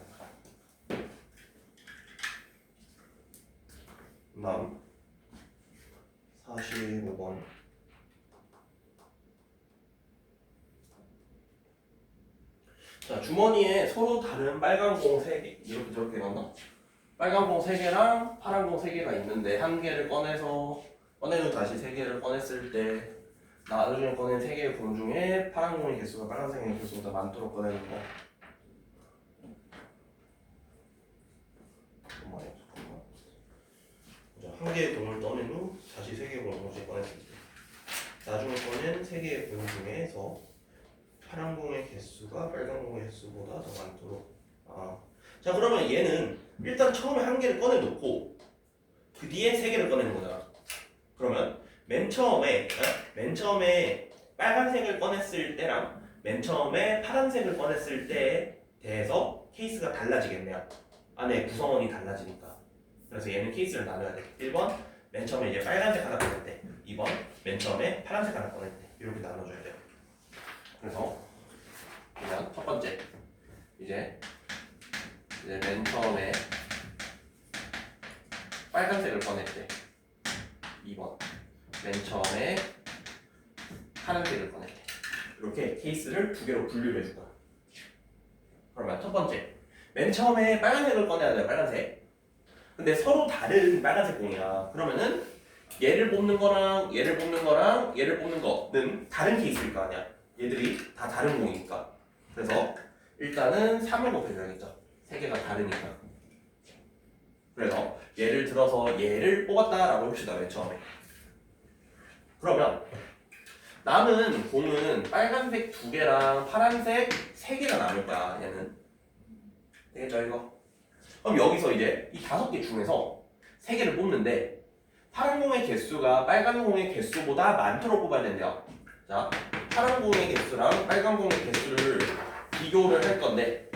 다음 45번. 자, 주머니에 서로 다른 빨간 공 3개 이렇게 저렇게 갔나? 빨간 공 3개랑 파란 공 3개가 있는데 한 개를 꺼내는 다시 3개를 꺼냈을 때 나중에 꺼낸 3개의 공 중에 파란 공의 개수가 빨간색의 개수보다 많도록 꺼내는 거. 한 개의 공을 떠낸 후 다시 3개의 공을 동시에 꺼냈을 때 나중에 꺼낸 3개의 공 중에서 파란 공의 개수가 빨간 공의 개수보다 더 많도록. 자, 그러면 얘는 일단 처음에 한 개를 꺼내놓고 그 뒤에 3개를 꺼내는 거잖아. 그러면 맨 처음에 빨간색을 꺼냈을 때랑 맨 처음에 파란색을 꺼냈을 때에 대해서 케이스가 달라지겠네요. 안에 구성원이 달라지니까. 그래서 얘는 케이스를 나눠야 돼. 1번 맨 처음에 이제 빨간색 하나 꺼낼 때, 2번 맨 처음에 파란색 하나 꺼낼 때 이렇게 나눠줘야 돼요. 그래서 그냥 첫 번째 이제 맨 처음에 빨간색을 꺼낼 때, 2번 맨 처음에 파란색을 꺼낼 때 이렇게 케이스를 두 개로 분류를 해줄 거야. 그러면 첫 번째 맨 처음에 빨간색을 꺼내야 돼요. 빨간색. 근데 서로 다른 빨간색 공이야. 그러면은 얘를 뽑는 거랑 얘를 뽑는 거랑 얘를 뽑는 거는 다른 케이스일 거 아니야. 얘들이 다 다른 공이니까. 그래서 일단은 3을 곱해줘야겠죠. 세 개가 다르니까. 그래서 예를 들어서 얘를 뽑았다라고 해봅시다. 맨 처음에. 그러면 남은 공은 빨간색 2개랑 파란색 3개가 남을 거야. 얘는. 되겠죠 이거? 그럼 여기서 이제 이 5개 중에서 3개를 뽑는데 파란 공의 개수가 빨간 공의 개수보다 많도록 뽑아야 된대요. 자, 파란 공의 개수랑 빨간 공의 개수를 비교를 할 건데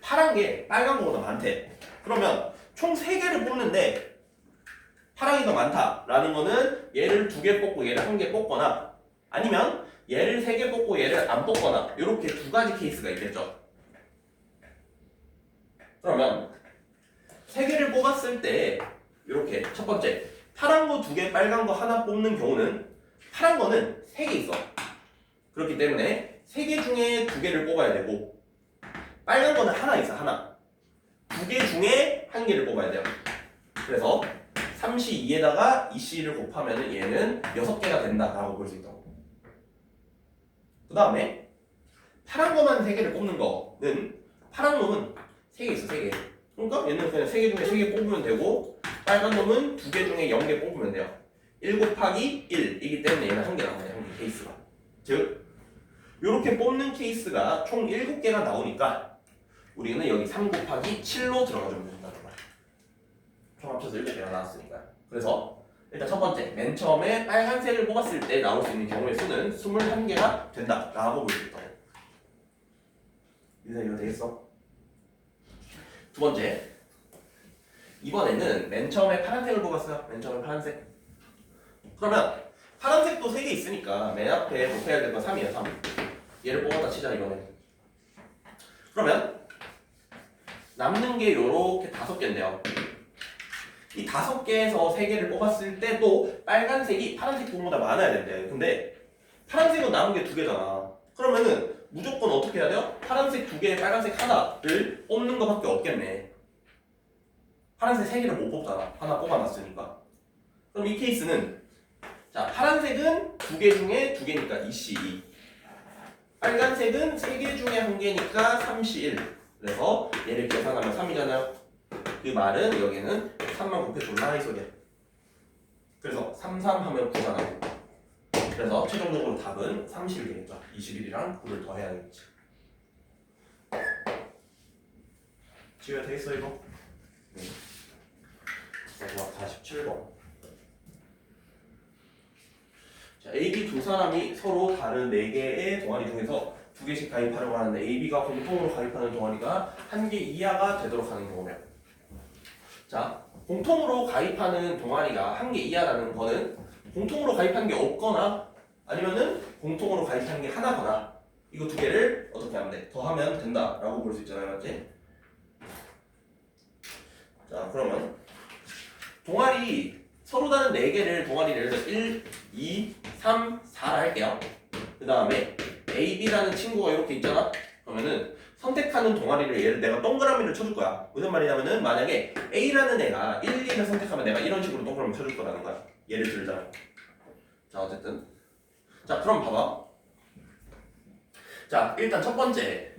파란 게 빨간 공보다 많대. 그러면 총 3개를 뽑는데 파랑이 더 많다라는 거는 얘를 2개 뽑고 얘를 1개 뽑거나 아니면 얘를 3개 뽑고 얘를 안 뽑거나 이렇게 두 가지 케이스가 있겠죠. 그러면 3개를 뽑았을 때 이렇게 첫 번째 파란 거 2개 빨간 거 하나 뽑는 경우는 파란 거는 3개 있어. 그렇기 때문에 3개 중에 2개를 뽑아야 되고 빨간 거는 하나 있어. 하나. 2개 중에 1개를 뽑아야 돼요. 그래서 3C2에다가 2C를 곱하면 얘는 6개가 된다라고 볼 수 있다고. 그 다음에 파란 거만 3개를 뽑는 거는 파란 놈은 3개 있어. 3개. 그러니까 얘는 그냥 3개 중에 3개 뽑으면 되고 빨간 놈은 2개 중에 0개 뽑으면 돼요. 1 곱하기 1이기 때문에 얘는 1개 나와요. 1개 케이스가. 즉 이렇게 뽑는 케이스가 총 7개가 나오니까 우리는 여기 3 곱하기 7로 들어가주면 된다는 거야. 총 합쳐서 7개가 나왔으니까. 그래서 일단 첫 번째 맨 처음에 빨간색을 뽑았을 때 나올 수 있는 경우의 수는 21개가 된다라고 볼 수 있다고. 이제 이거 되겠어? 두 번째 이번에는 맨 처음에 파란색을 뽑았어요. 맨 처음에 파란색. 그러면 파란색도 3개 있으니까 맨 앞에 곱해야 될 건 3이에요. 3. 얘를 뽑았다 치자 이번에. 그러면 남는 게 요렇게 5개인데요. 이 5개에서 3개를 뽑았을 때도 빨간색이 파란색 공보다 많아야 된대. 근데 파란색은 남은 게 2개잖아. 그러면은 무조건 어떻게 해야 돼요? 파란색 2개, 빨간색 하나를 뽑는 것밖에 없겠네. 파란색 3개를 못 뽑잖아. 하나 뽑아놨으니까. 그럼 이 케이스는 자, 파란색은 2개 중에 2개니까 2C2. 빨간색은 3개 중에 1개니까 3C1. 그래서 얘를 계산하면 3이잖아요. 그 말은 여기는 3만 곱해줄라 이 소리야. 그래서 33 하면 9잖아. 그래서 최종적으로 답은 30이 되겠다. 21이랑 9를 더해야 되겠지. 지우야 되겠어 이거? 응. 마지막 47번. 자, A, B 두 사람이 서로 다른 4개의 동아리 중에서 2개씩 가입하려고 하는데 A, B가 공통으로 가입하는 동아리가 1개 이하가 되도록 하는 경우면, 자, 공통으로 가입하는 동아리가 1개 이하라는 거는 공통으로 가입하는 게 없거나 아니면은 공통으로 가입하는 게 하나거나 이거 2개를 어떻게 하면 돼? 더하면 된다라고 볼 수 있잖아요, 맞지? 자, 그러면 동아리 서로 다른 4개를 동아리를 예를 들어 1, 2, 3, 4라 할게요. 그 다음에 A, B라는 친구가 이렇게 있잖아? 그러면은 선택하는 동아리를 얘를 내가 동그라미를 쳐줄 거야. 무슨 말이냐면은 만약에 A라는 애가 1, 2를 선택하면 내가 이런 식으로 동그라미 쳐줄 거라는 거야. 예를 들자. 자, 어쨌든. 자, 그럼 봐봐. 자, 일단 첫 번째.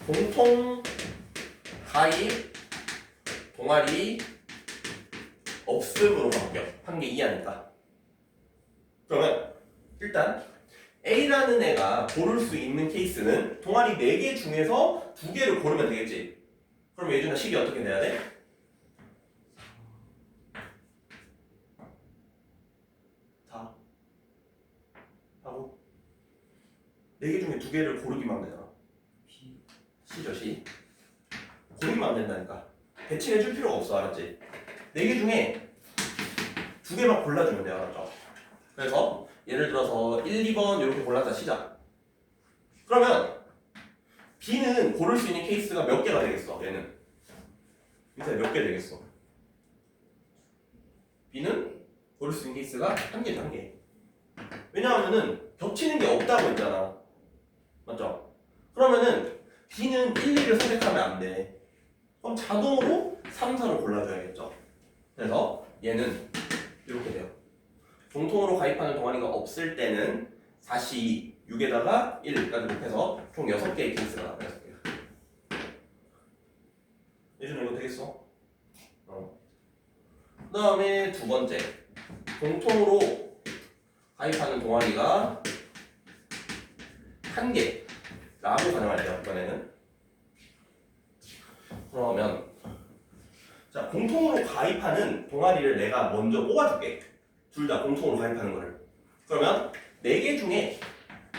공통 가입 동아리 없음으로 바뀌어. 1개 이하니까. 그러면 일단 A라는 애가 고를 수 있는 케이스는 동아리 4개 중에서 2개를 고르면 되겠지. 그럼 예준아 식이 어떻게 돼야 돼? 4 하고 4개 중에 2개를 고르기만 하면 되잖아. C죠, C. 고르기만 하면 된다니까. 배치해줄 필요가 없어, 알았지? 4개 중에 2개만 골라주면 돼요, 알았죠? 그래서 예를 들어서 1, 2번 이렇게 골랐다 시작. 그러면 B는 고를 수 있는 케이스가 몇 개가 되겠어? 얘는 밑에 몇 개 되겠어? B는 고를 수 있는 케이스가 1개, 1개. 왜냐하면은 겹치는 게 없다고 했잖아, 맞죠? 그러면은 B는 1, 2를 선택하면 안 돼. 그럼 자동으로 3, 4를 골라줘야겠죠. 그래서 얘는 이렇게 돼요. 공통으로 가입하는 동아리가 없을 때는 4C 6에다가 1까지 곱해서 총 6개의 케이스가 나와요. 6개. 예준아 이거 되겠어? 그 다음에 두 번째, 공통으로 가입하는 동아리가 1개라고 가정할게요. 이번에는. 그러면 자, 공통으로 가입하는 동아리를 내가 먼저 뽑아줄게. 둘 다 공통으로 가입하는 거를. 그러면 4개 중에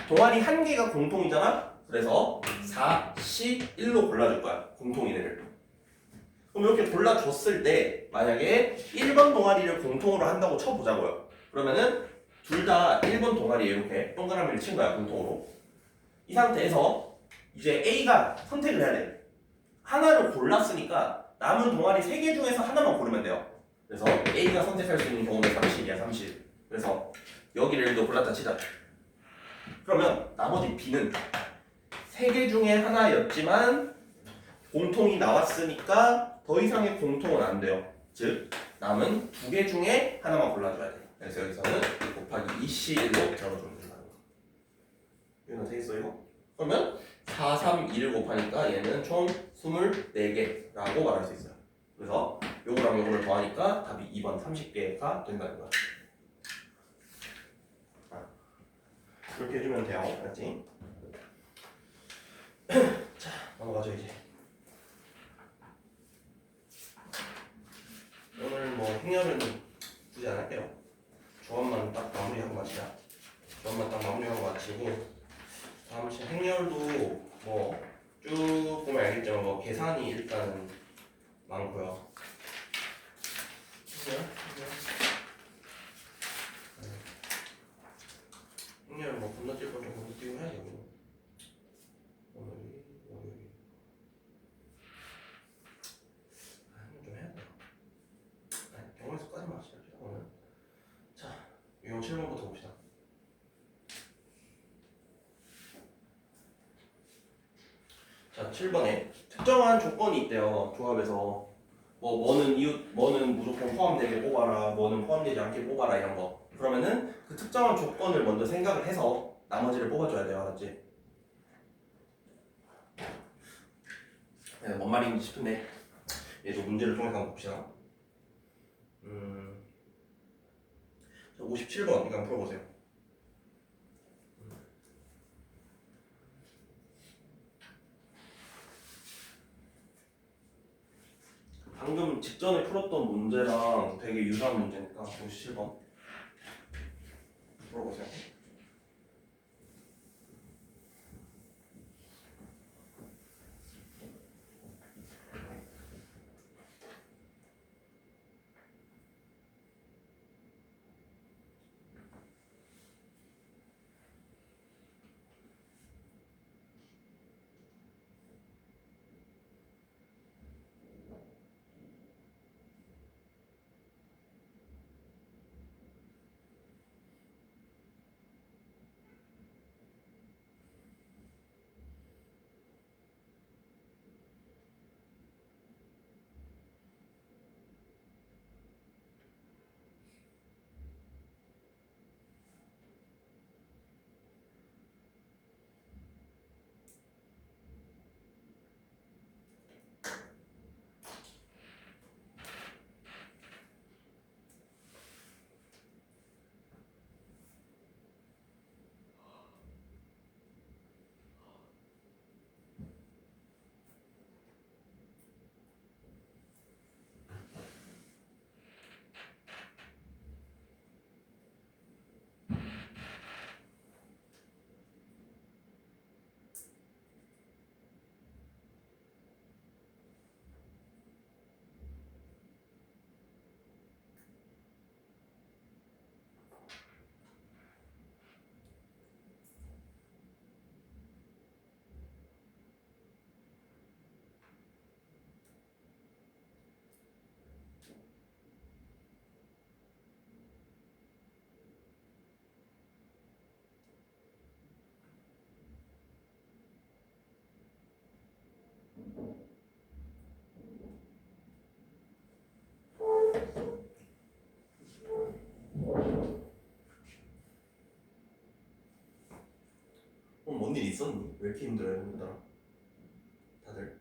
동아리 1개가 공통이잖아? 그래서 4, C, 1로 골라줄 거야. 공통인 애를. 그럼 이렇게 골라줬을 때 만약에 1번 동아리를 공통으로 한다고 쳐보자고요. 그러면은 둘 다 1번 동아리에 이렇게 동그라미를 친 거야, 공통으로. 이 상태에서 이제 A가 선택을 해야 돼. 하나를 골랐으니까 남은 동아리 3개 중에서 하나만 고르면 돼요. 그래서 A가 선택할 수 있는 경우는 30이야, 30. 그래서 여기를 또 골랐다 치자. 그러면 나머지 B는 3개 중에 하나였지만 공통이 나왔으니까 더 이상의 공통은 안 돼요. 즉 남은 2개 중에 하나만 골라줘야 돼. 그래서 여기서는 곱하기 2C1로 적어주면 된다는 거. 이거 되겠어 이거? 그러면 4, 3, 2를 곱하니까 얘는 총 24개라고 말할 수 있어요. 그래서 요거랑 요거를 더하니까 답이 2번 30개가 된다는 거야. 이렇게 해주면 돼요. 알았지? 자, 넘어가죠 이제. 오늘 뭐 행렬은 굳이 안 할게요. 조합만 딱 마무리하고 마치자. 조합만 딱 마무리하고 마치고 다음 시간 행렬도 뭐 쭉 보면 알겠지만 뭐 계산이 일단은 많고요. 행렬 뭐 건너뛸 거좀 건너뛰고 해야지. 오늘이 월요일. 좀 해야 돼. 경험에서까지만 하시죠 오늘. 자, 유형 7번부터 봅시다. 7번에 특정한 조건이 있대요. 조합에서 뭐는 무조건 포함되게 뽑아라, 뭐는 포함되지 않게 뽑아라 이런 거. 그러면은 그 특정한 조건을 먼저 생각을 해서 나머지를 뽑아줘야 돼요. 알았지? 네, 뭔 말인지 싶은데 얘도 문제를 통해서 한번 봅시다. 57번 이거 한번 풀어보세요. 방금 직전에 풀었던 문제랑 되게 유사한 문제니까 57번 풀어보세요. 뭔 일 있었니? 왜 이렇게 힘들어요, 오늘따라? 다들?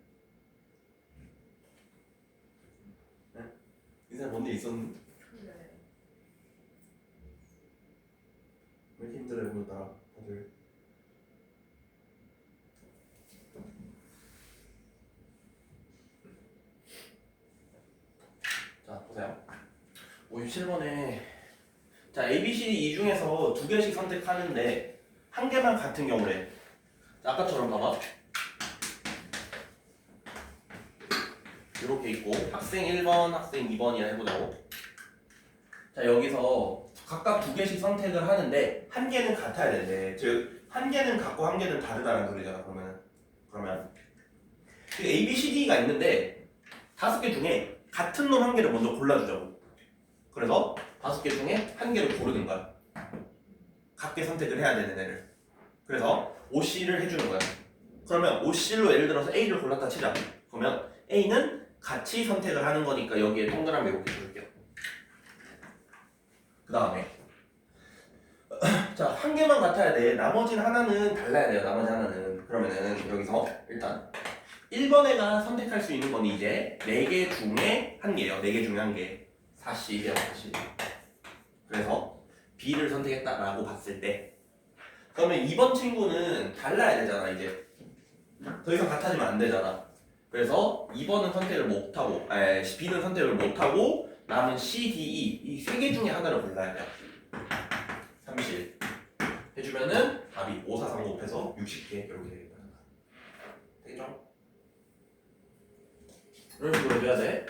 네? 이사람 뭔 일 있었니? 그래. 왜 이렇게 힘들어요, 오늘따라? 다들? 자, 보세요. 57번에 자, A, B, C, D 이 중에서 두 개씩 선택하는데 한 개만 같은 경우래. 자, 아까처럼 봐봐. 이렇게 있고 학생 1번, 학생 2번이라 해보자고. 자, 여기서 각각 두 개씩 선택을 하는데 한 개는 같아야 되는데 즉 한 개는 같고 한 개는 다르다는 소리잖아. 그러면 A, B, C, D가 있는데 5개 중에 같은 놈 한 개를 먼저 골라주자고. 그래서 5개 중에 한 개를 고르는 거야. 각계 선택을 해야 되는 애를. 그래서 OC를 해주는 거야. 그러면 OC로 예를 들어서 A를 골랐다 치자. 그러면 A는 같이 선택을 하는 거니까 여기에 동그라미 이렇게 줄게요. 그 다음에 자, 한 개만 같아야 돼. 나머지는 하나는 달라야 돼요. 나머지 하나는. 그러면은 여기서 일단 1번 애가 선택할 수 있는 건 이제 4개 중에 한 개예요. 4개 중에 한 개. 40이에요. 40. 그래서 B를 선택했다라고 봤을 때 그러면 2번 친구는 달라야 되잖아. 이제 더 이상 같아지면 안 되잖아. 그래서 2번은 선택을 못하고 B는 선택을 못하고 남은 C, D, E 이 3개 중에 하나를 골라야 돼요. 30 해주면은 답이 5, 4, 3, 5 곱해서 60개 이렇게 되겠다. 되겠죠? 이런 식으로 해줘야 돼.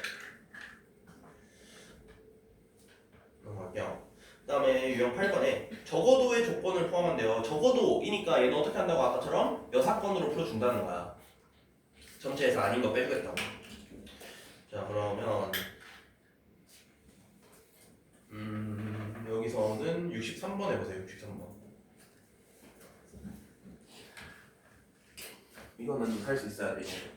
넘어갈게요. 그 다음에 유형 8번에 적어도의 조건을 포함한대요. 적어도이니까 얘는 어떻게 한다고 아까처럼 여사건으로 풀어준다는 거야. 전체에서 아닌 거 빼주겠다고. 자, 그러면 여기서는 63번 해보세요. 63번. 이거는 할 수 있어야 돼. 이거.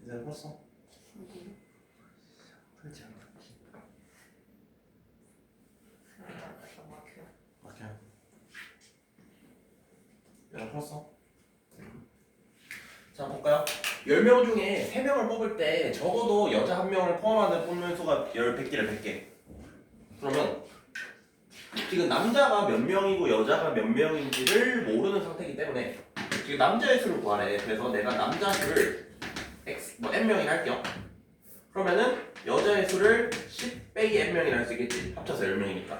이제 풀었어? 풀지 않아. 막혀. 야, 풀었어? 자, 볼까요? 10명 중에 3명을 뽑을 때 적어도 여자 1명을 포함하는 뽑는 수가 100개를 100개. 그러면 지금 남자가 몇 명이고 여자가 몇 명인지를 모르는 상태이기 때문에 지금 남자의 수를 구하래. 그래서 내가 남자 수를 x 뭐 n명이라 할게요. 그러면은 여자의 수를 10 빼기 n명이라 할 수 있겠지. 합쳐서 10명이니까.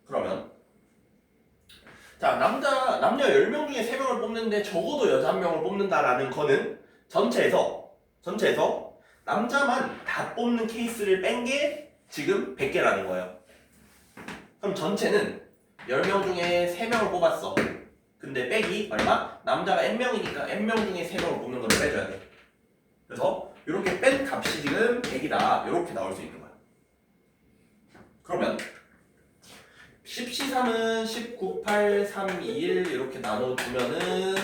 그러면 자, 남녀 10명 중에 3명을 뽑는데 적어도 여자 1명을 뽑는다라는 거는 전체에서 남자만 다 뽑는 케이스를 뺀 게 지금 100개라는 거예요. 그럼 전체는 10명 중에 3명을 뽑았어. 근데 빼기 얼마? 남자가 n명이니까 n명 중에 3명을 뽑는 걸 빼줘야 돼. 그래서 이렇게 뺀 값이 지금 100이다. 이렇게 나올 수 있는 거야. 그러면 10C3은 10, 9, 8, 3, 2, 1 이렇게 나눠주면은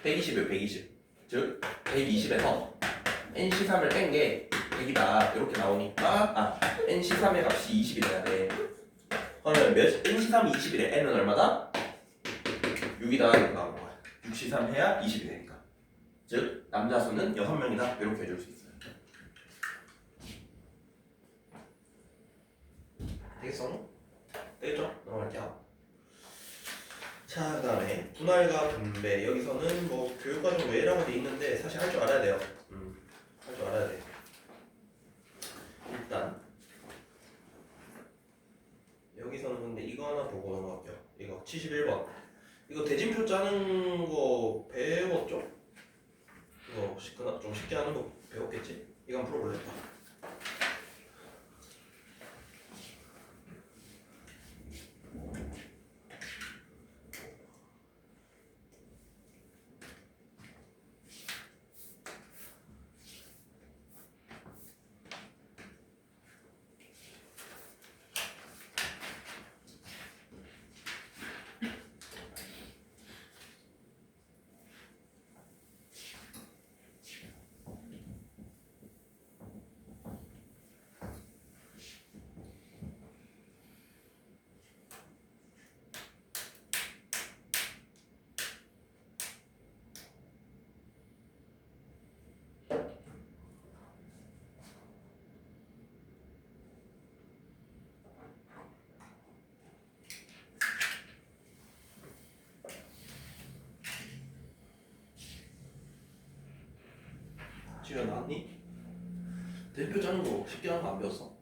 120이에요. 120. 즉 120에서 NC3을 뺀 게 100이다. 이렇게 나오니까 NC3의 값이 20이 돼야 돼. 그러면 NC3이 20이래. N은 얼마다? 6이다. 이렇게 나오는 거야. 6C3 해야 20이 되니까. 즉 남자 수는 6명이다. 이렇게 해줄 수 있어요. 되겠어? 되겠죠? 넘어갈게요. 자, 그 다음에 분할과 분배. 여기서는 뭐 교육과정 외라고 돼 있는데 사실 할 줄 알아야 돼요. 할 줄 알아야 돼. 일단 여기서는 근데 이거 하나 보고 넘어갈게요. 이거 71번. 이거 대진표 짜는 거 배웠죠? 이거 좀 쉽게 하는 거 배웠겠지? 이거 한번 풀어볼래? 지금 나왔니? 대표 짜는 거 쉽게 하는 거 안 배웠어?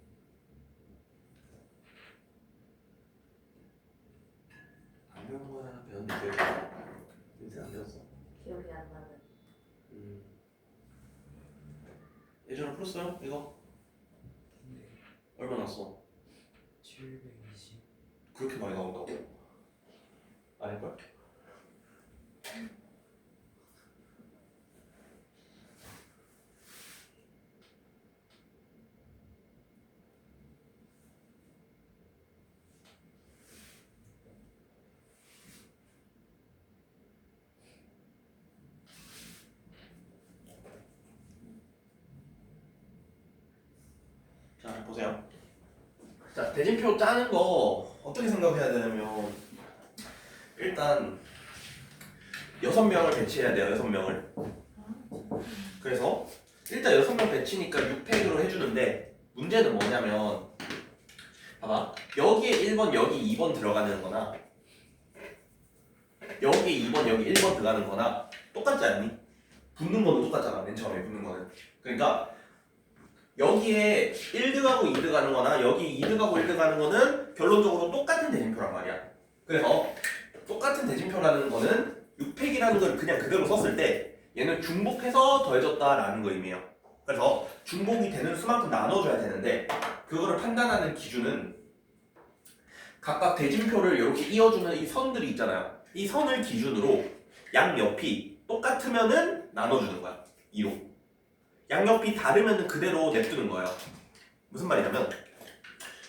안 배운 거야? 배웠는데 기억이 안 배웠어? 기억이 안 나는. 풀었어요? 이거? 네. 얼마 났어? 720. 그렇게 많이 나온다고? 아닐걸? 자, 보세요. 자, 대진표 짜는 거 어떻게 생각해야 되냐면 일단 6명을 배치해야 돼요. 6명을. 그래서 일단 6명 배치니까 6팩으로 해주는데 문제는 뭐냐면 봐봐. 여기에 1번, 여기 2번 들어가는 거나 여기에 2번, 여기 1번 들어가는 거나 똑같지 않니? 붙는 거는 똑같잖아. 맨 처음에 붙는 거는. 그러니까 여기에 1드 가고 2드 가는 거나 여기 2드 가고 1드 가는 거는 결론적으로 똑같은 대진표란 말이야. 그래서 똑같은 대진표라는 거는 6팩이라는 걸 그냥 그대로 썼을 때 얘는 중복해서 더해졌다라는 거 의미해요. 그래서 중복이 되는 수만큼 나눠줘야 되는데 그거를 판단하는 기준은 각각 대진표를 이렇게 이어주는 이 선들이 있잖아요. 이 선을 기준으로 양옆이 똑같으면은 나눠주는 거야. 2로. 양옆이 다르면은 그대로 냅두는 거예요. 무슨 말이냐면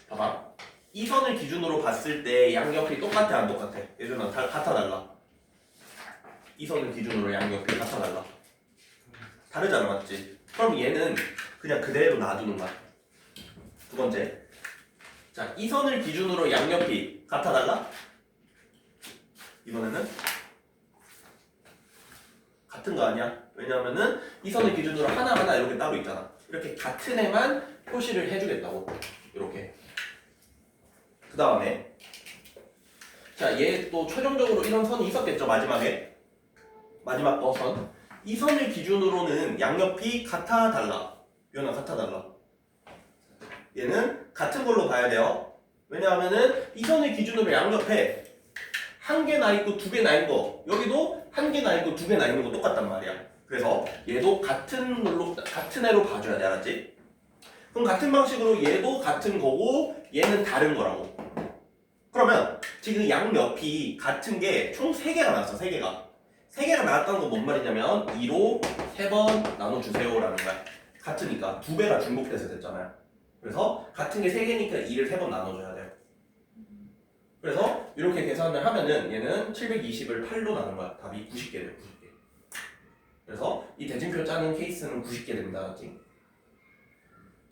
봐봐. 이 선을 기준으로 봤을 때 양옆이 똑같아 안 똑같아? 예를 들면 같아 달라. 이 선을 기준으로 양옆이 같아 달라. 다르잖아 맞지? 그럼 얘는 그냥 그대로 놔두는 거야. 두 번째. 자, 이 선을 기준으로 양옆이 같아 달라? 이번에는 같은 거 아니야? 왜냐하면은 이 선을 기준으로 하나하나 이렇게 따로 있잖아. 이렇게 같은 애만 표시를 해주겠다고. 이렇게. 그 다음에 자, 얘 또 최종적으로 이런 선이 있었겠죠 마지막에. 마지막 거 선. 이 선을 기준으로는 양옆이 같아 달라. 얘는 같아 달라. 얘는 같은 걸로 봐야 돼요. 왜냐하면은 이 선을 기준으로 양옆에 한 개 나 있고 두 개 나 있는 거 여기도 한 개 나 있고 두 개 나 있는 거 똑같단 말이야. 그래서 얘도 같은 걸로 같은 애로 봐줘야 돼 알았지? 그럼 같은 방식으로 얘도 같은 거고 얘는 다른 거라고. 그러면 지금 양옆이 같은 게 총 3개가 나왔어. 3개가 3개가 나왔다는 건 뭔 말이냐면 2로 3번 나눠주세요 라는 거야. 같으니까 2배가 중복돼서 됐잖아요. 그래서 같은 게 3개니까 2를 3번 나눠줘야 돼요. 그래서 이렇게 계산을 하면은 얘는 720을 8로 나눈 거야. 답이 90개 돼요. 90개. 그래서 이 대진표 짜는 케이스는 90개 됩니다. 맞지?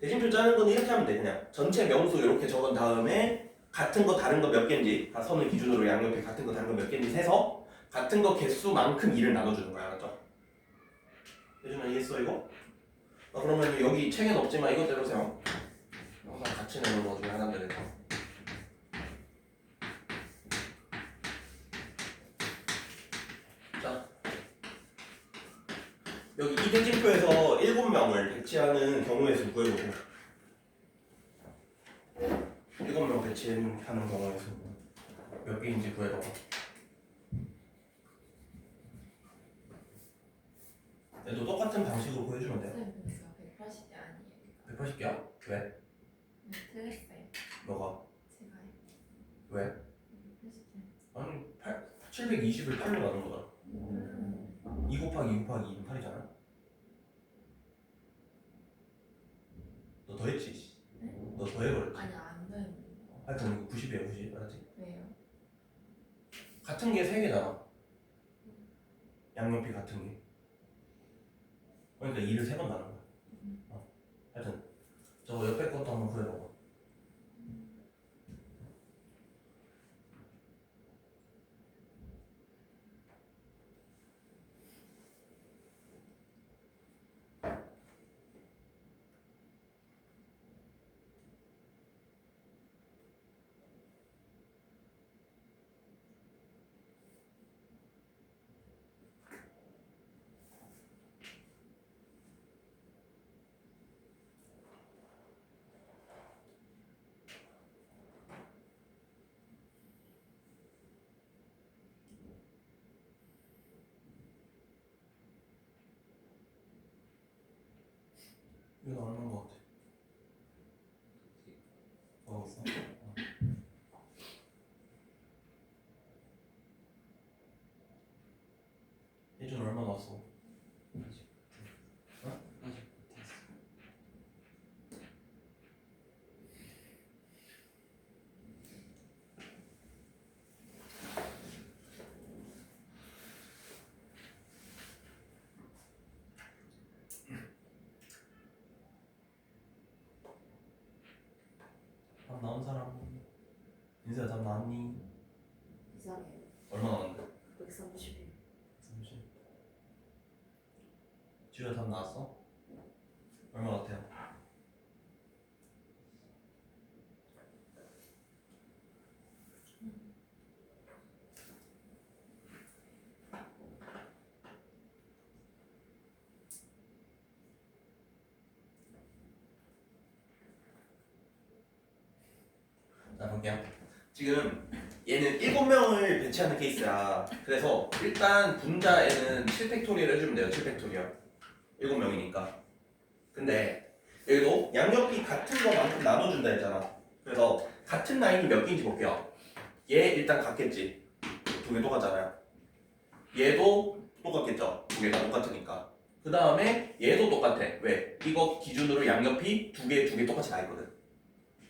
대진표 짜는 건 이렇게 하면 돼. 그냥 전체 명수 이렇게 적은 다음에 같은 거 다른 거 몇 개인지 다 선을 기준으로 양옆에 같은 거 다른 거 몇 개인지 세서 같은 거 개수만큼 2를 나눠주는 거야. 알았죠? 예준아 이해했어 이거? 그러면 여기 책엔 없지만 이것 때려세요. 항상 같이 내는 거 중에 하나인데 그래서 자 여기 이 대진표에서 7명을 배치하는 경우의 수 구해보고 7명 배치하는 경우의 수 몇 개인지 구해봐봐. 얘도 똑같은 방식으로 구해주면 돼요. 쌤 그래서 180개 아니에요. 180개야? 왜? 틀렸어요. 너가? 제가요. 왜? 180개. 아니 720을 8로 나눈 거잖아. 2 곱하기 2 곱하기 2는 8이잖아. 너 더했지? 네? 너 더해버렸지? 아니 안 되는 거. 하여튼 90이야 90 알았지? 왜요? 같은 게 3개잖아. 양옆이 같은 게. 그러니까 2를 3번 나눈 거야. 하여튼 저거 옆에 것도 한번 구해봐봐. 이건 얼마인 것 같아? 있어? 예준 얼마 나왔어? 아직 못했어. 답 나온 사람? 인수야 답 나왔니? 이상해요. 얼마 나왔는데? 131. 30. 지우야 답 나왔어? 얼마 같아요? 자 볼게요. 지금 얘는 7명을 배치하는 케이스야. 그래서 일단 분자에는 7팩토리얼 해주면 돼요. 7팩토리얼 7명이니까. 근데 여기도 양옆이 같은 거만큼 나눠준다 했잖아. 그래서 같은 라인이 몇 개인지 볼게요. 얘 일단 같겠지. 두 개 똑같잖아요. 얘도 똑같겠죠. 두 개가 똑같으니까. 그 다음에 얘도 똑같아. 왜? 이거 기준으로 양옆이 두 개 똑같이 나 있거든.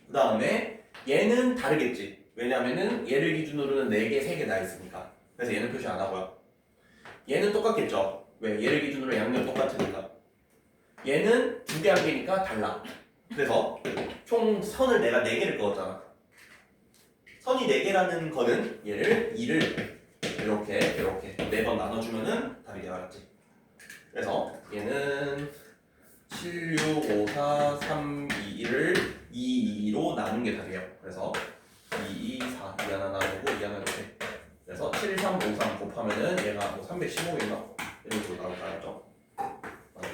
그 다음에 얘는 다르겠지. 왜냐면은 얘를 기준으로는 4개, 3개 나 있으니까. 그래서 얘는 표시 안 하고요. 얘는 똑같겠죠. 왜? 얘를 기준으로 양옆 똑같으니까. 얘는 2개, 1개니까 달라. 그래서 총 선을 내가 4개를 그었잖아. 선이 4개라는 거는 얘를 2를 이렇게 4번 나눠주면은 답이 나왔지. 그래서 얘는 7, 6, 5, 4, 3, 2, 1을 2, 2로 나눈 게 답이에요. 그래서 2, 2, 4, 2 하나 나누고 2 하나 이렇게. 그래서 7, 3, 5, 3 곱하면은 얘가 뭐 315인가? 이런 식으로 나올 줄 알았죠? 맞아.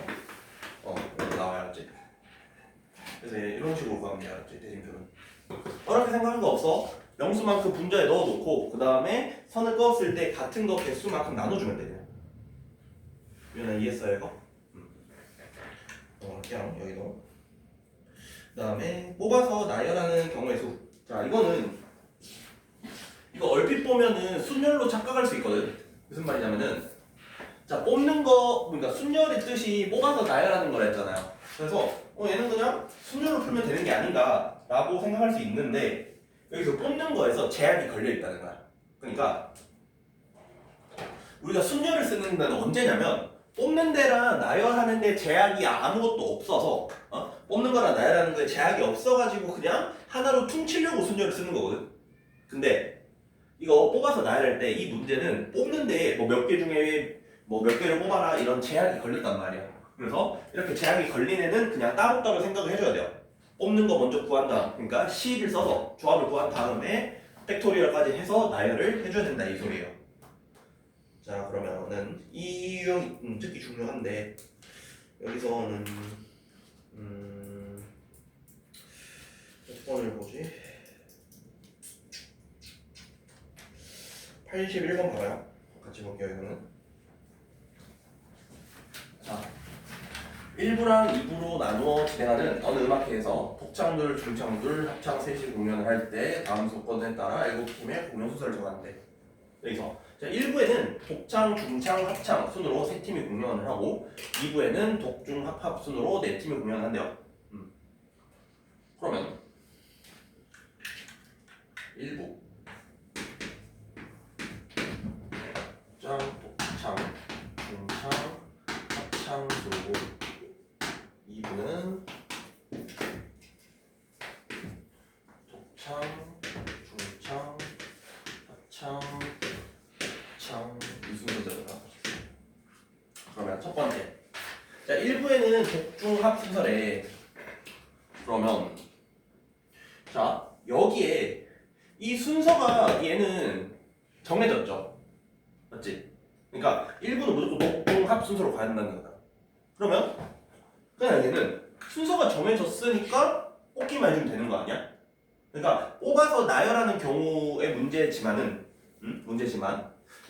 이렇게 나와야지. 그래서 얘 이런 식으로 구하면 돼, 알았지? 대진표는. 어렵게 생각한 거 없어. 명수만큼 분자에 넣어놓고 그 다음에 선을 그었을 때 같은 거 개수만큼 나눠주면 돼. 그냥. 유연아 이해했어요 이거? 그냥 여기도. 그 다음에 뽑아서 나열하는 경우의 수. 자 이거는 이거 얼핏 보면은 순열로 착각할 수 있거든. 무슨 말이냐면은 자 뽑는 거 그러니까 순열의 뜻이 뽑아서 나열하는 거라 했잖아요. 그래서 얘는 그냥 순열로 풀면 되는 게 아닌가라고 생각할 수 있는데 여기서 뽑는 거에서 제약이 걸려 있다는 거야. 그러니까 우리가 순열을 쓰는 데는 언제냐면 뽑는 데랑 나열하는 데 제약이 아무것도 없어서 뽑는 거랑 나열하는 거에 제약이 없어가지고 그냥 하나로 퉁치려고 순열을 쓰는 거거든. 근데 이거 뽑아서 나열할 때 이 문제는 뽑는 데 뭐 몇 개 중에 뭐 몇 개를 뽑아라 이런 제약이 걸렸단 말이야. 그래서 이렇게 제약이 걸린 애는 그냥 따로따로 생각을 해줘야 돼요. 뽑는 거 먼저 구한 다음, 그러니까 C를 써서 조합을 구한 다음에 팩토리얼까지 해서 나열을 해줘야 된다 이 소리예요. 자 그러면은 이 유형이 특히 중요한데 여기서는 몇 번을 보지? 81번 봐요. 같이 볼게요 이거는. 자 1부랑 2부로 나누어 진행하는 어느 음악회에서 독창들, 중창들, 합창 셋이 공연을 할 때 다음 조건에 따라 7팀의 공연 순서를 정하는데 여기서 자 1부에는 독창, 중창, 합창 순으로 3팀이 공연을 하고 2부에는 독중, 합합 순으로 4팀이 공연을 한대요. 그러면 1부 독창, 중창, 합창 순으로 2부는 독창, 중창, 합창, 이 순서대로 가. 그러면 첫 번째. 자, 1부에는 독중합 순서래. 그러면 자, 여기에 이 순서가 얘는 정해졌죠. 맞지? 그러니까 1부는 무조건 독중합 순서로 가야 된다는 거다. 그러면 그냥 얘는 순서가 정해졌으니까 뽑기만 해주면 되는 거 아니야? 그러니까 뽑아서 나열하는 경우의 문제지만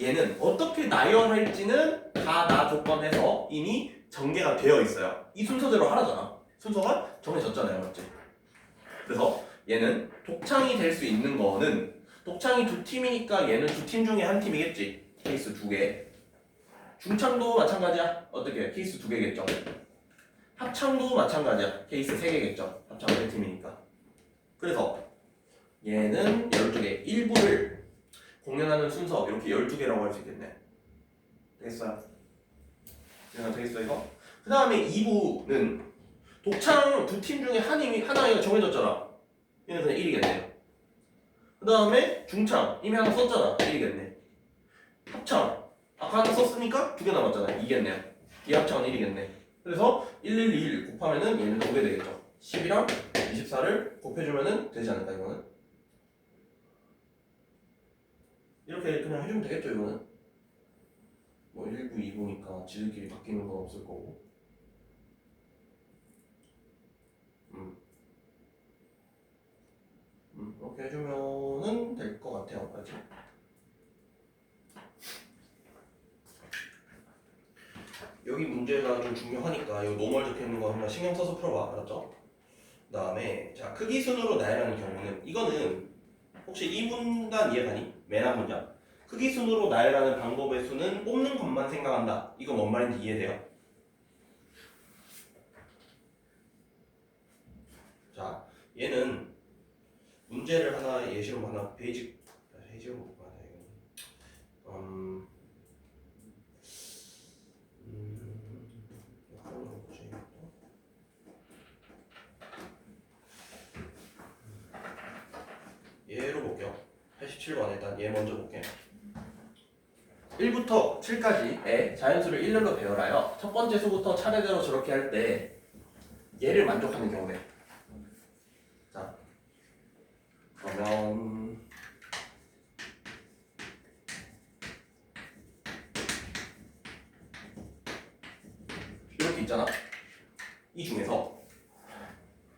얘는 어떻게 나열할지는 다 나 조건에서 이미 전개가 되어 있어요. 이 순서대로 하라잖아. 순서가 정해졌잖아요, 맞지? 그래서 얘는 독창이 될 수 있는 거는 독창이 두 팀이니까 얘는 두 팀 중에 한 팀이겠지. 케이스 두 개. 중창도 마찬가지야. 어떻게? 케이스 두 개겠죠. 합창도 마찬가지야. 케이스 세 개겠죠. 합창 세 팀이니까. 그래서 얘는 12개. 1부를 공연하는 순서 이렇게 12개라고 할 수 있겠네. 되겠어요? 되겠어 이거? 그 다음에 2부는 독창 두 팀 중에 하나가 정해졌잖아. 얘는 그냥 1이겠네요. 그 다음에 중창 이미 하나 썼잖아. 1이겠네. 합창 아까 하나 썼으니까 두 개 남았잖아. 2겠네요. 이 합창은 1이겠네. 그래서 1, 곱하면은 얘는 5개 되겠죠. 10이랑 24를 곱해주면은 되지 않을까 이거는? 이렇게 그냥 해주면 되겠죠 이거는? 뭐 1부, 2부니까 지들끼리 바뀌는 건 없을 거고. 이렇게 해주면은 될 것 같아요. 맞지? 여기 문제가 좀 중요하니까 이거 노멀 적혀있는 거 한번 신경 써서 풀어봐. 알았죠? 그 다음에 자 크기 순으로 나열하는 경우는 이거는 혹시 이 문단 이해가니? 맨 앞 문장 크기 순으로 나열하는 방법의 수는 뽑는 것만 생각한다. 이거 뭔 말인지 이해돼요? 자 얘는 문제를 하나 예시로 하나 베이직으로 볼까? 얘로 볼게요. 87번 일단 얘 먼저 볼게요. 1부터 7까지의 자연수를 일렬로 배열하여 첫 번째 수부터 차례대로 저렇게 할 때 얘를 만족하는 경우네. 자, 그러면 이렇게 있잖아. 이 중에서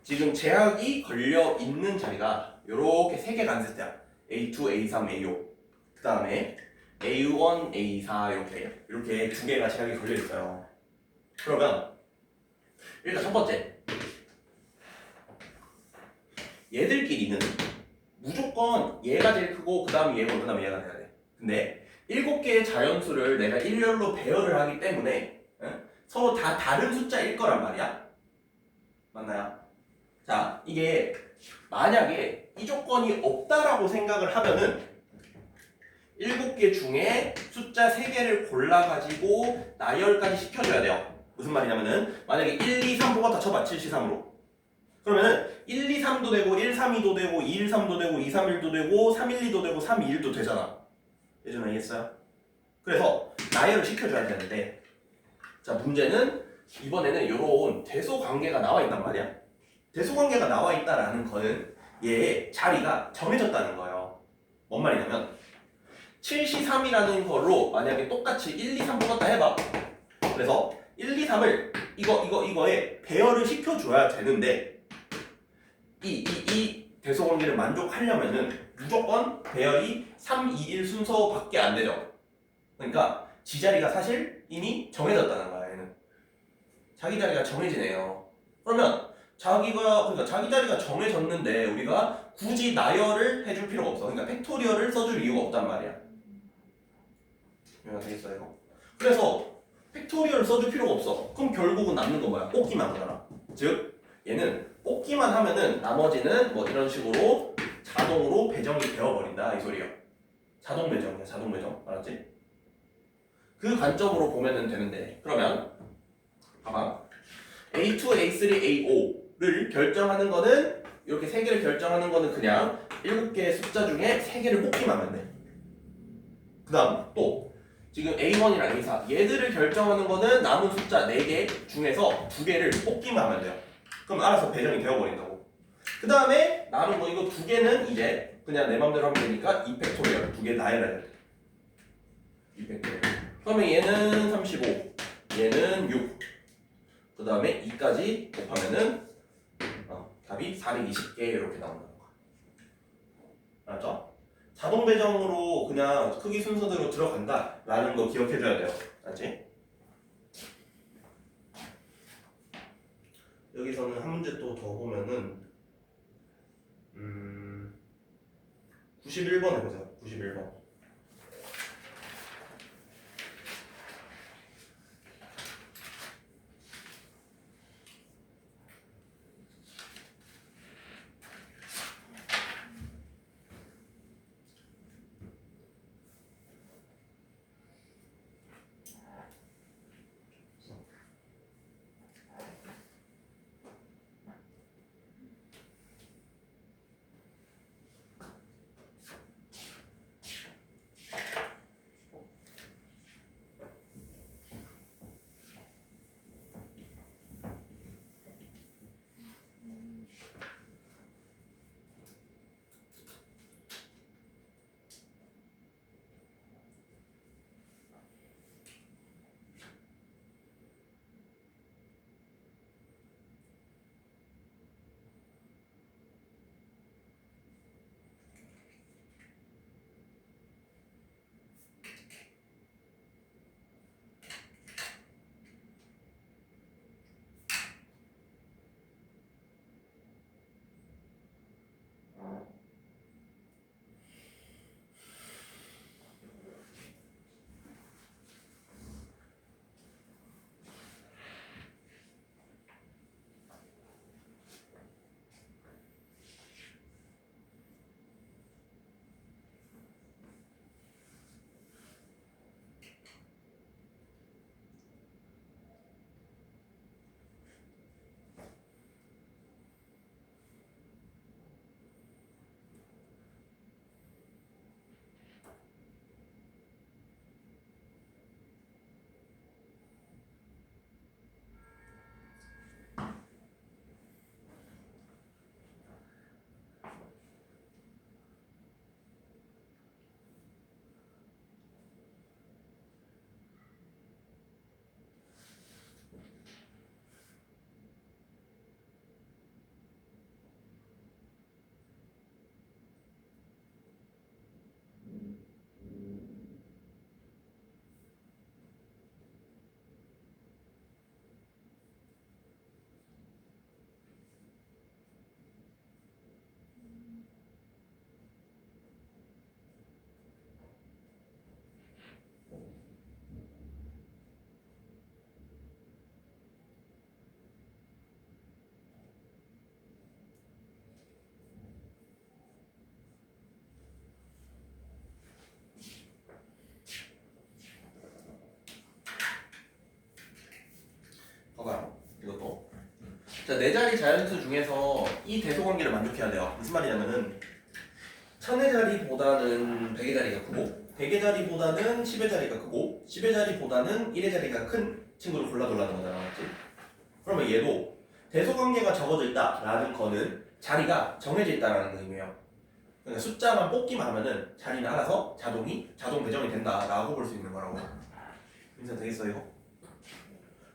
지금 제약이 걸려 있는 자리가 이렇게 세 개가 앉을 때야. A2, A3, A5. 그 다음에 A1, A4 이렇게 두 개가 제약이 걸려 있어요. 그러면 일단 첫 번째 얘들끼리는 무조건 얘가 제일 크고 그 다음에 얘고 그 다음에 얘가 돼야 돼. 근데 7개의 자연수를 내가 일렬로 배열을 하기 때문에 서로 다 다른 숫자일 거란 말이야. 맞나요? 자, 이게 만약에 이 조건이 없다라고 생각을 하면은 7개 중에 숫자 3개를 골라가지고 나열까지 시켜줘야 돼요. 무슨 말이냐면은 만약에 1, 2, 3 보고 다 쳐봐. 7, 7, 3으로. 그러면은 1, 2, 3도 되고 1, 3, 2도 되고 2, 1, 3도 되고 2, 3, 1도 되고 3, 1, 2도 되고 3, 2, 1도 되잖아. 예전에 알겠어요? 그래서 나열을 시켜줘야 되는데 자 문제는 이번에는 이런 대소 관계가 나와 있단 말이야. 대소 관계가 나와 있다라는 거는 얘의 자리가 정해졌다는 거예요. 뭔 말이냐면 7시 3이라는 걸로 만약에 똑같이 1, 2, 3 뽑았다 해봐. 그래서 1, 2, 3을 이거에 배열을 시켜줘야 되는데 이 대소 관계를 만족하려면은 무조건 배열이 3, 2, 1 순서밖에 안 되죠. 그러니까 지 자리가 사실 이미 정해졌다는 거야. 얘는 자기 자리가 정해지네요. 그러면 자기 자리가 정해졌는데 우리가 굳이 나열을 해줄 필요가 없어. 그러니까 팩토리얼을 써줄 이유가 없단 말이야. 이해가 되겠어요? 그래서 팩토리얼을 써줄 필요가 없어. 그럼 결국은 남는 건 뭐야? 뽑기만 하잖아. 즉 얘는 뽑기만 하면은 나머지는 뭐 이런 식으로 자동으로 배정이 되어버린다 이 소리야. 자동 배정이야. 자동 배정. 알았지? 그 관점으로 보면은 되는데 그러면 봐봐. A2, A3, A5를 결정하는 거는 이렇게 3개를 결정하는 거는 그냥 7개의 숫자 중에 3개를 뽑기만 하면 돼. 그 다음 또 지금 A1이랑 A4 얘들을 결정하는 거는 남은 숫자 4개 중에서 2개를 뽑기만 하면 돼요. 그럼 알아서 배정이 되어버린다고. 그 다음에 남은 거 이거 2개는 이제 그냥 내 맘대로 하면 되니까 2팩토리얼 2개 나열해야 돼. 2팩토리얼. 그러면 얘는 35, 얘는 6. 그 다음에 2까지 곱하면은 답이 420개 이렇게 나온다는 거야. 알았죠? 자동 배정으로 그냥 크기 순서대로 들어간다 라는 거 기억해줘야 돼요. 알았지? 여기서는 91번 해보세요. 91번. 봐봐요. 이것도. 자, 네 자리 자연수 중에서 이 대소관계를 만족해야 돼요. 무슨 말이냐면은 1000의 자리보다는 100의 자리가 크고 100의 자리보다는 10의 자리가 크고 10의 자리보다는 1의 자리가 큰 친구를 골라달라는 거잖아. 맞지? 그러면 얘도 대소관계가 적어져 있다라는 거는 자리가 정해져 있다라는 의미예요. 그러니까 숫자만 뽑기만 하면은 자리는 알아서 자동 배정이 된다라고 볼 수 있는 거라고. 인사 되겠어 이거?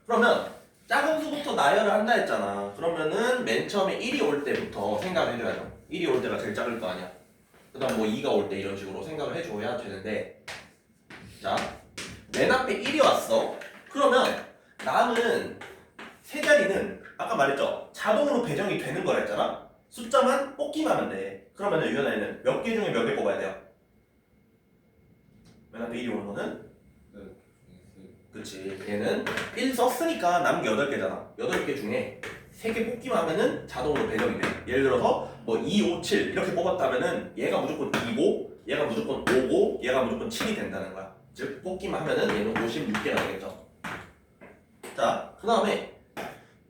그러면 작은 수부터 나열을 한다 했잖아. 그러면은 맨 처음에 1이 올 때부터 생각을 해줘야죠. 1이 올 때가 제일 작을 거 아니야. 그 다음 뭐 2가 올 때 이런 식으로 생각을 해줘야 되는데, 자, 맨 앞에 1이 왔어. 그러면 남은 세 자리는 아까 말했죠. 자동으로 배정이 되는 거라 했잖아. 숫자만 뽑기만 하면 돼. 그러면은 유연아에는 몇 개 중에 몇 개 뽑아야 돼요? 맨 앞에 1이 오는 거는? 그치. 얘는 1 썼으니까 남은 게 8개잖아. 8개 중에 3개 뽑기만 하면은 자동으로 배정이 돼. 예를 들어서 뭐 2, 5, 7 이렇게 뽑았다면은 얘가 무조건 2고 얘가 무조건 5고 얘가 무조건 7이 된다는 거야. 즉 뽑기만 하면은 얘는 56개가 되겠죠. 자, 그 다음에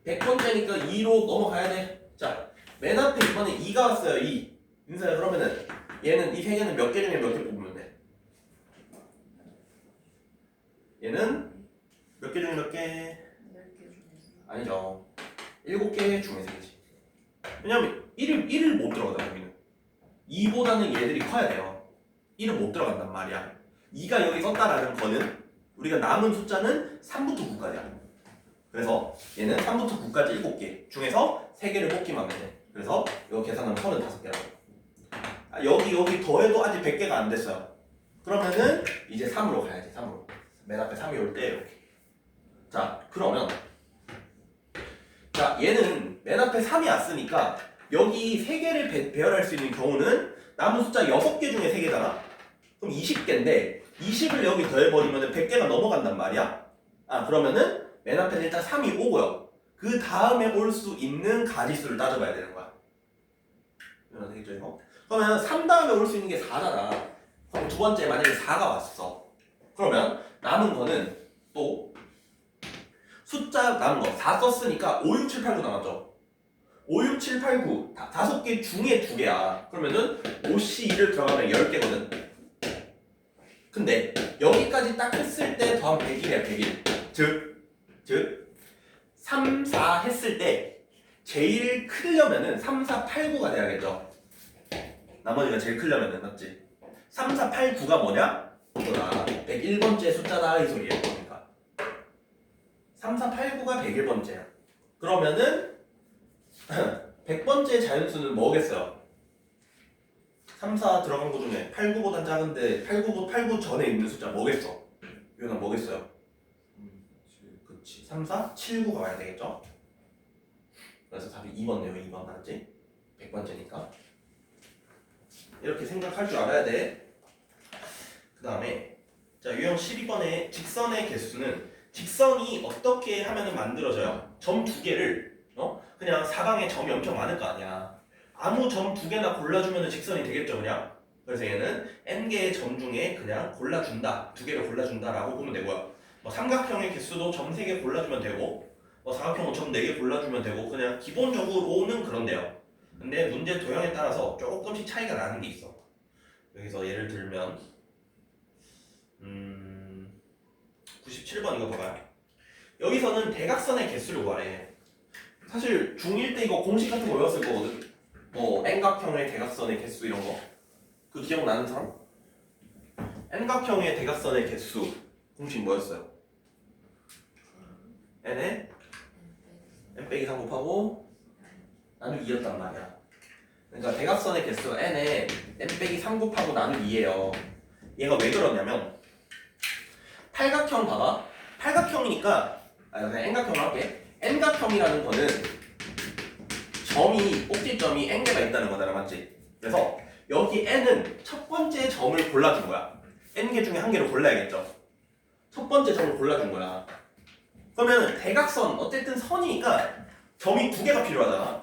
100번째니까 2로 넘어가야 돼. 자, 맨 앞에 이번에 2가 왔어요. 2. 인사야. 그러면은 얘는 이 3개는 몇 개 중에 몇 개 뽑으면 돼? 얘는 몇 개 중에 몇 개? 10개 중에서 아니죠. 7개 중에 3개지. 왜냐면 1을 못 들어가잖아, 여기는. 2보다는 얘들이 커야 돼요. 1은 못 들어간단 말이야. 2가 여기 썼다라는 거는 우리가 남은 숫자는 3부터 9까지야. 그래서 얘는 3부터 9까지 7개 중에서 3개를 뽑기만 하면 돼. 그래서 이거 계산하면 35개라고. 여기 더해도 아직 100개가 안 됐어요. 그러면은 이제 3으로 가야지. 3으로. 맨 앞에 3이 올 때 이렇게. 자, 그러면 자, 얘는 맨 앞에 3이 왔으니까 여기 3개를 배열할 수 있는 경우는 남은 숫자 6개 중에 3개잖아? 그럼 20개인데 20을 여기 더해버리면 100개가 넘어간단 말이야? 그러면은 맨 앞에는 일단 3이 오고요. 그 다음에 올 수 있는 가지수를 따져봐야 되는 거야. 이러면 되겠죠 이거? 그러면 3 다음에 올 수 있는 게 4잖아. 그럼 두 번째 만약에 4가 왔어. 그러면 남은 거는 또 숫자 남은 거 4 썼으니까 5, 6, 7, 8, 9 남았죠. 5, 6, 7, 8, 9 5개 중에 2개야. 그러면은 5C2를 들어가면 10개거든. 근데 여기까지 딱 했을 때 더하면 100일이야 100일. 즉 3, 4 했을 때 제일 크려면은 3, 4, 8, 9가 돼야겠죠. 나머지가 제일 크려면은 맞지? 3, 4, 8, 9가 뭐냐? 이거다. 101번째 숫자다 이 소리예요. 그러니까 3, 4, 8, 9가 101번째야. 그러면은 100번째 자연수는 뭐겠어요? 3, 4 들어간 거 중에 8, 9보단 작은데 8, 9 전에 있는 숫자 뭐겠어? 이거는 뭐겠어요? 그치 3, 4, 7, 9가 와야 되겠죠? 그래서 답이 2번네요. 2번 맞지? 100번째니까 이렇게 생각할 줄 알아야 돼. 그 다음에 자 유형 12번의 직선의 개수는 직선이 어떻게 하면 만들어져요? 점 2개를 그냥 사방에 점이 엄청 많을 거 아니야. 아무 점 2개나 골라주면 직선이 되겠죠 그냥. 그래서 얘는 n개의 점 중에 그냥 골라준다 2개를 골라준다 라고 보면 되고요. 뭐 삼각형의 개수도 점 3개 골라주면 되고 뭐 사각형은 점 4개 골라주면 되고 그냥 기본적으로는 그런데요. 근데 문제 도형에 따라서 조금씩 차이가 나는 게 있어. 여기서 예를 들면 97번 이거 봐봐요. 여기서는 대각선의 개수를 구하래. 사실 중1 때 이거 공식 같은 거 외웠을 거거든. 뭐 N각형의 대각선의 개수 이런 거. 그 기억나는 사람? N각형의 대각선의 개수 공식 뭐였어요? N에 N 빼기 3 곱하고 나누기 2였단 말이야. 그러니까 대각선의 개수 N에 N 빼기 3 곱하고 나누기 2예요. 얘가 왜 그러냐면 팔각형 봐봐. 팔각형이니까 그냥 N각형으로 할게. N각형이라는 거는 점이 꼭지점이 N개가 있다는 거잖아 맞지? 그래서 여기 N은 첫 번째 점을 골라준 거야. N개 중에 한 개를 골라야겠죠. 첫 번째 점을 골라준 거야. 그러면 대각선 어쨌든 선이니까 점이 2개가 필요하잖아.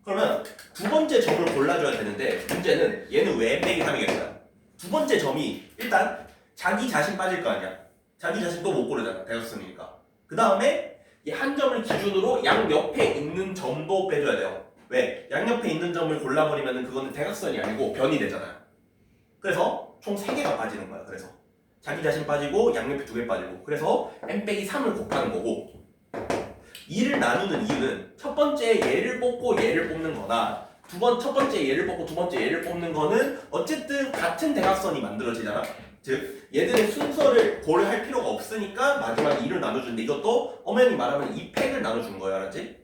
그러면 두 번째 점을 골라줘야 되는데 문제는 얘는 왜 N 빼기 3이겠어요? 두 번째 점이 일단 자기 자신 빠질 거 아니야. 자기 자신 또 못 고르잖아. 대각선이니까. 그 다음에 이 한 점을 기준으로 양옆에 있는 점도 빼줘야 돼요. 왜? 양옆에 있는 점을 골라버리면 그거는 대각선이 아니고 변이 되잖아요. 그래서 총 3개가 빠지는 거야. 그래서 자기 자신 빠지고 양옆에 2개 빠지고 그래서 n 빼기 3을 곱하는 거고 2를 나누는 이유는 첫 번째 얘를 뽑고 얘를 뽑는 거나 첫 번째 얘를 뽑고 두 번째 얘를 뽑는 거는 어쨌든 같은 대각선이 만들어지잖아. 즉 얘들의 순서를 고려할 필요가 없으니까 마지막에 2를 나눠주는데 이것도 엄연히 말하면 2팩을 나눠주는 거야. 알았지?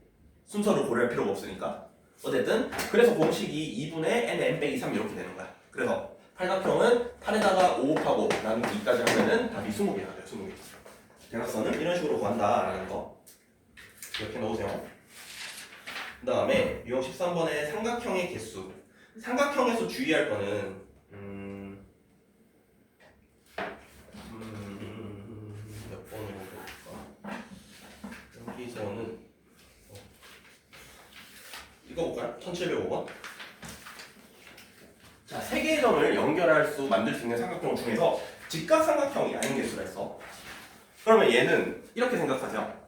순서를 고려할 필요가 없으니까. 어쨌든 그래서 공식이 2분의 n 빼기 3 이렇게 되는 거야. 그래서 팔각형은 8에다가 5 곱하고 나누기 2까지 하면은 답이 20개가 돼요. 20개. 대각선은 이런 식으로 구한다라는 거 이렇게 넣으세요. 그 다음에 유형 13번의 삼각형의 개수. 삼각형에서 주의할 거는 몇 번으로 볼까? 여기서는 이거 볼까요? 1705번. 자, 3개의 점을 연결할 수 만들 수 있는 삼각형 중에서 직각삼각형이 아닌 개수가 있어. 그러면 얘는 이렇게 생각하세요.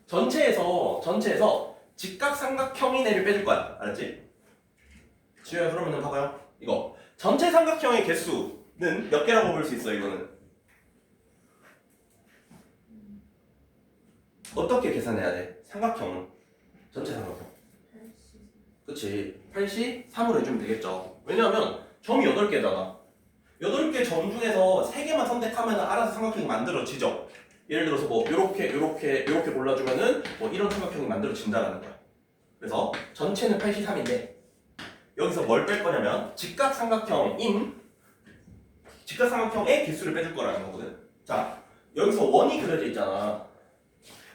전체에서 직각삼각형인 애를 빼줄 거야. 알았지? 지효야 그러면 봐봐요. 이거 전체 삼각형의 개수는 몇 개라고 볼 수 있어? 이거는 어떻게 계산해야 돼? 삼각형은 전체 삼각형. 그치. 8시 3으로 해주면 되겠죠. 왜냐하면 점이 8개잖아. 8개 점 중에서 3개만 선택하면 알아서 삼각형이 만들어지죠. 예를 들어서 뭐 요렇게 골라주면은 뭐 이런 삼각형이 만들어진다는 거야. 그래서 전체는 8시 3인데 여기서 뭘 뺄 거냐면 직각삼각형의 개수를 빼줄 거라는 거거든. 자, 여기서 원이 그려져 있잖아.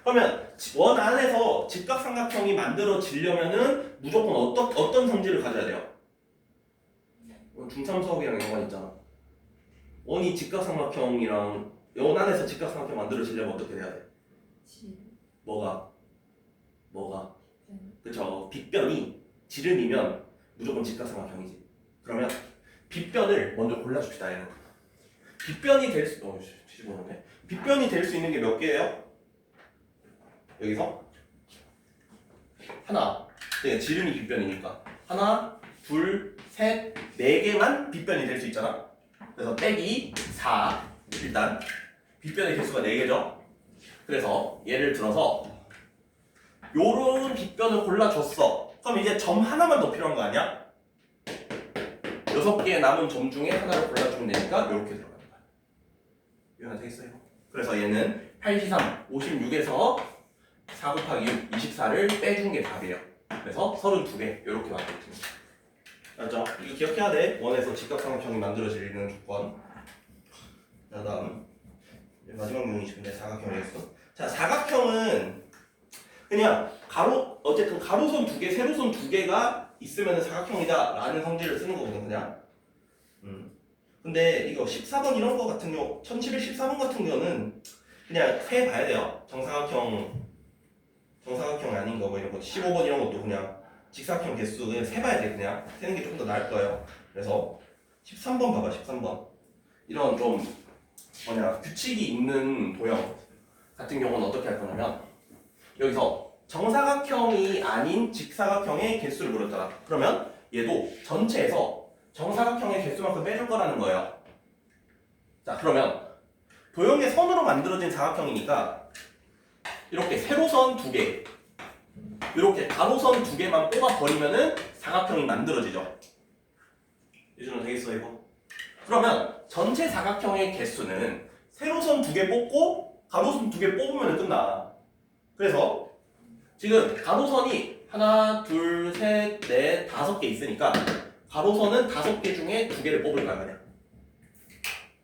그러면 원 안에서 직각삼각형이 만들어지려면은 무조건 어떤 성질을 가져야 돼요? 중3 수학이랑 연관 있잖아. 원이 직각삼각형이랑 원 안에서 직각삼각형 만들어지려면 어떻게 돼야 돼? 뭐가? 그쵸. 빗변이 지름이면 무조건 직각삼각형이지. 그러면 빗변을 먼저 골라줍시다. 얘는 빗변이 될 수... 뒤집어놓네. 빗변이 될 수 있는 게 몇 개예요? 여기서 하나. 그러니까 지름이 빗변이니까 하나, 둘, 셋, 네 개만 빗변이 될 수 있잖아. 그래서 빼기 4. 일단 빗변의 개수가 4개죠. 그래서 예를 들어서 요런 빗변을 골라줬어. 그럼 이제 점 하나만 더 필요한 거 아니야? 6개 남은 점 중에 하나를 골라주면 되니까 이렇게 들어가는 거야. 이해가 되겠어요? 그래서 얘는 83, 56에서 4 곱하기 6, 24를 빼준 게 답이에요. 그래서 32개 이렇게 만들어집니다. 알죠? 이거 기억해야 돼. 원에서 직각삼각형이 만들어지는 조건. 자, 다음 마지막 문이신데 사각형이었어. 자, 사각형은 그냥 어쨌든 가로선 2개, 세로선 2개가 있으면 사각형이다라는 성질을 쓰는 거거든, 그냥. 근데 이거 14번 이런 거 같은 경우, 1011 14번 같은 경우는 그냥 세 봐야 돼요. 정사각형 아닌 거 뭐 이런 거, 15번 이런 것도 그냥 직사각형 개수 그냥 세 봐야 돼. 그냥 세는 게 좀 더 나을 거예요. 그래서 13번 봐봐. 13번 이런 좀 규칙이 있는 도형 같은 경우는 어떻게 할 거냐면 여기서 정사각형이 아닌 직사각형의 개수를 물었잖아. 그러면 얘도 전체에서 정사각형의 개수만큼 빼줄 거라는 거예요. 자, 그러면 도형의 선으로 만들어진 사각형이니까 이렇게 세로선 2개, 이렇게 가로선 2개만 뽑아버리면은 사각형이 만들어지죠. 이해는 되겠어 이거? 그러면 전체 사각형의 개수는 세로선 2개 뽑고 가로선 2개 뽑으면 끝나. 그래서 지금 가로선이 하나, 둘, 셋, 넷, 5개 있으니까 가로선은 5개 중에 2개를 뽑을 거야 그냥.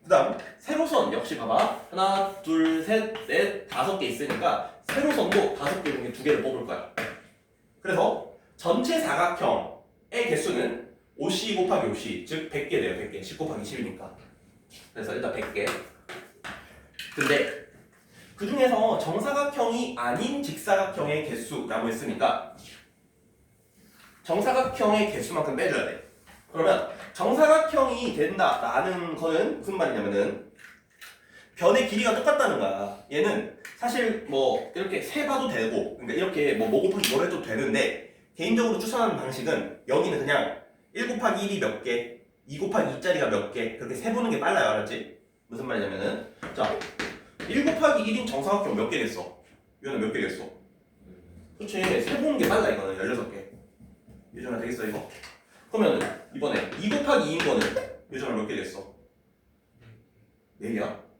그 다음 세로선 역시 봐봐. 하나, 둘, 셋, 넷, 5개 있으니까 세로선도 5개 중에 2개를 뽑을 거야. 그래서 전체 사각형의 개수는 5c 곱하기 5c, 즉 100개 돼요. 100개. 10 곱하기 10이니까. 그래서 일단 100개. 근데 그 중에서 정사각형이 아닌 직사각형의 개수라고 했으니까 정사각형의 개수만큼 빼줘야 돼. 그러면 정사각형이 된다라는 거는 무슨 말이냐면은 변의 길이가 똑같다는 거야. 얘는 사실 뭐 이렇게 세봐도 되고, 그러니까 이렇게 뭐 곱하기 뭘 해도 되는데 개인적으로 추천하는 방식은 여기는 그냥 1 곱하기 1이 몇 개, 2 곱하기 2짜리가 몇 개, 그렇게 세보는 게 빨라요. 알았지? 무슨 말이냐면은 자, 1 곱하기 1인 정사각형 몇 개겠어? 이거는 몇 개겠어? 그렇지, 세보는 게 빨라. 이거는 16개. 예전에 되겠어 이거? 그러면 이번에 2 곱하기 2인 거는 예전에 몇 개겠어? 4개야?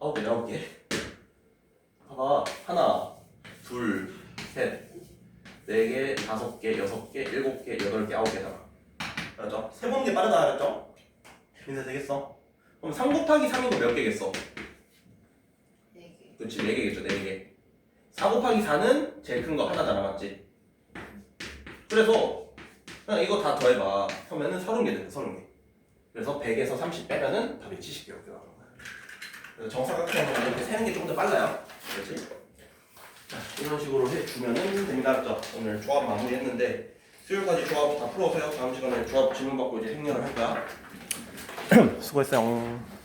아홉 개, 9개. 봐봐. 하나, 둘, 셋, 4개, 5개, 6개, 7개, 8개, 9개잖아. 알았죠? 세보는 게 빠르다. 알았죠? 인쇄 되겠어? 그럼 3 곱하기 3인 거 몇 개겠어? 4개. 그렇지, 4개겠죠. 4개. 4 곱하기 4는 제일 큰 거 하나잖아. 맞지? 그래서 그냥 이거 다 더해봐. 그러면은 30개 된다. 30개. 그래서 100에서 30 빼면은 답이 70개 이렇게 나오는 거야. 그래서 정사각형은 이렇게 세는 게 좀 더 빨라요. 그렇지? 자, 이런 식으로 해주면은 됩니다. 알았죠? 오늘 조합 마무리했는데 수요일까지 조합 다 풀어오세요. 다음 시간에 조합 질문 받고 이제 생략을 할 거야. 수고했어요.